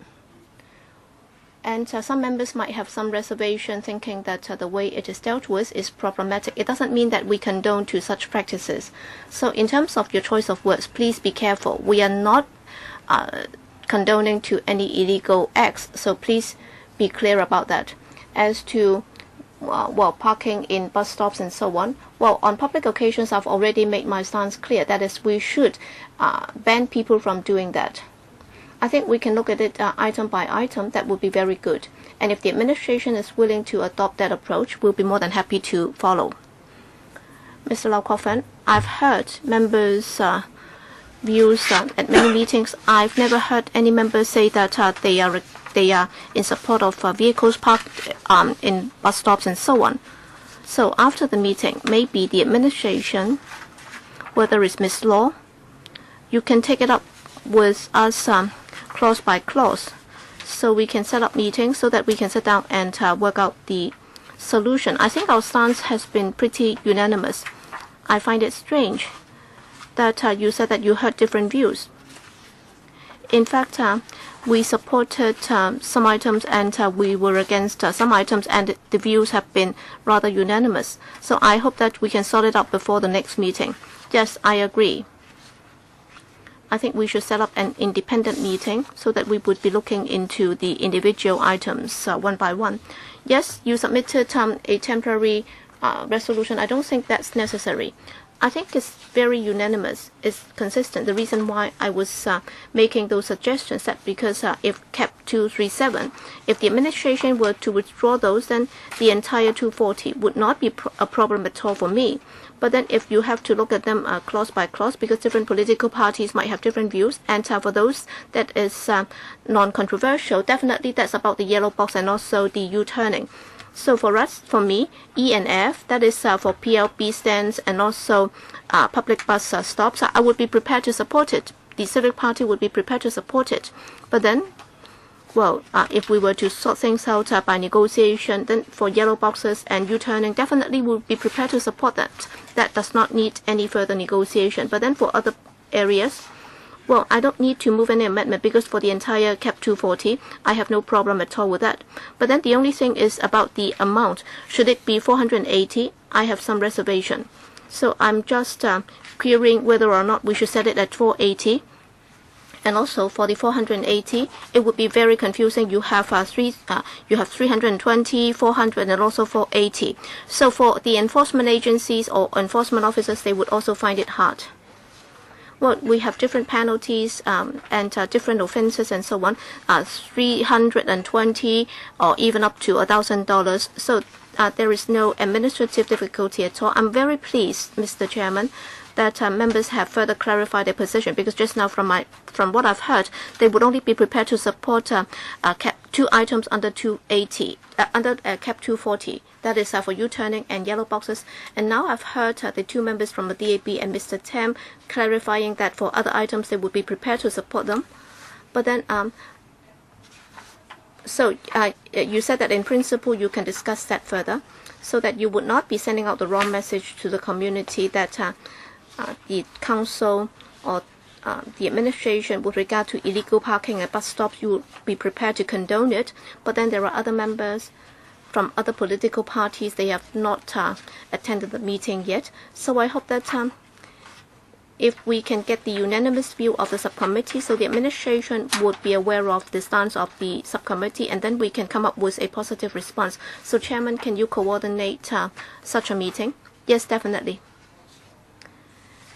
And some members might have some reservation thinking that the way it is dealt with is problematic. It doesn't mean that we condone to such practices. So in terms of your choice of words, please be careful. We are not condoning to any illegal acts. So please be clear about that. As to parking in bus stops and so on, on public occasions, I've already made my stance clear. That is, we should ban people from doing that. I think we can look at it item by item. That would be very good. And if the administration is willing to adopt that approach, we'll be more than happy to follow. Mr. Lau Kok Fen, I've heard members' views at many meetings. I've never heard any members say that they are in support of vehicles parked in bus stops and so on. So after the meeting, maybe the administration, whether it's Ms. Law, you can take it up with us clause by clause, so we can set up meetings so that we can sit down and work out the solution. I think our stance has been pretty unanimous. I find it strange that you said that you heard different views. In fact, we supported some items and we were against some items, and the views have been rather unanimous. So I hope that we can sort it out before the next meeting. Yes, I agree. I think we should set up an independent meeting so that we would be looking into the individual items one by one. Yes, you submitted a temporary resolution. I don't think that's necessary. I think it's very unanimous. It's consistent. The reason why I was making those suggestions that because if CAP 237, if the administration were to withdraw those, then the entire 240 would not be a problem at all for me. But then if you have to look at them clause by clause, because different political parties might have different views, and for those that is non-controversial, definitely that's about the yellow box and also the U-turning. So for us, for me, E and F, that is for PLB stands and also public bus stops, I would be prepared to support it. The Civic Party would be prepared to support it. But then, if we were to sort things out by negotiation, then for yellow boxes and U-turning, definitely we would be prepared to support that. That does not need any further negotiation. But then for other areas, I don't need to move any amendment because for the entire CAP 240, I have no problem at all with that. But then the only thing is about the amount. Should it be 480? I have some reservation. So I'm just querying whether or not we should set it at 480. And also for the 480, it would be very confusing. You have 320, 400, and also 480. So for the enforcement agencies or enforcement officers, they would also find it hard. We have different penalties and different offences and so on, 320 or even up to $1,000. So there is no administrative difficulty at all. I'm very pleased, Mr. Chairman, that members have further clarified their position, because just now from what I've heard, they would only be prepared to support CAP 2 items under 280, under CAP 240. That is for U-turning and yellow boxes. And now I've heard the two members from the DAB and Mr. Tam clarifying that for other items they would be prepared to support them. But then, you said that in principle you can discuss that further, so that you would not be sending out the wrong message to the community that the council or the administration with regard to illegal parking at bus stops, you would be prepared to condone it. But then there are other members from other political parties. They have not attended the meeting yet. So I hope that if we can get the unanimous view of the subcommittee, so the administration would be aware of the stance of the subcommittee, and then we can come up with a positive response. So Chairman, can you coordinate such a meeting? Yes, definitely.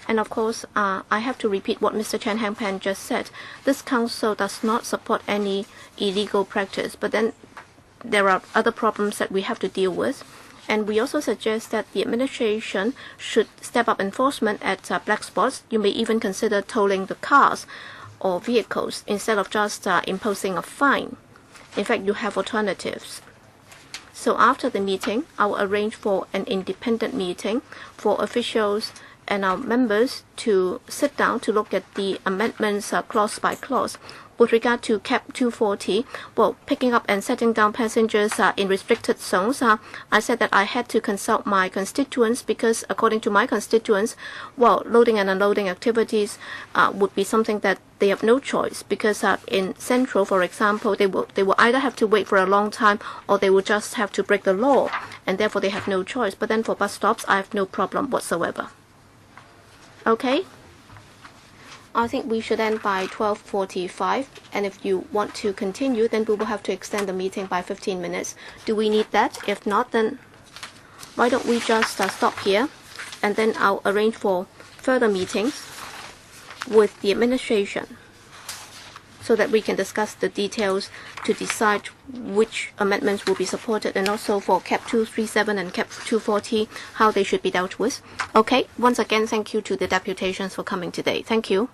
And of course, I have to repeat what Mr. Chen Hangpan just said. This council does not support any illegal practice, but then there are other problems that we have to deal with. And we also suggest that the administration should step up enforcement at black spots. You may even consider tolling the cars or vehicles instead of just imposing a fine. In fact, you have alternatives. So after the meeting, I will arrange for an independent meeting for officials and our members to sit down to look at the amendments clause by clause. with regard to CAP 240, well, picking up and setting down passengers in restricted zones, I said that I had to consult my constituents because according to my constituents, well, loading and unloading activities would be something that they have no choice because in Central, for example, they will either have to wait for a long time or they will just have to break the law, and therefore they have no choice. But then for bus stops, I have no problem whatsoever. Okay? I think we should end by 12:45, and if you want to continue, then we will have to extend the meeting by 15 minutes. Do we need that? If not, then why don't we just stop here, and then I'll arrange for further meetings with the administration so that we can discuss the details to decide which amendments will be supported, and also for CAP 237 and CAP 240, how they should be dealt with. Okay, once again, thank you to the deputations for coming today. Thank you.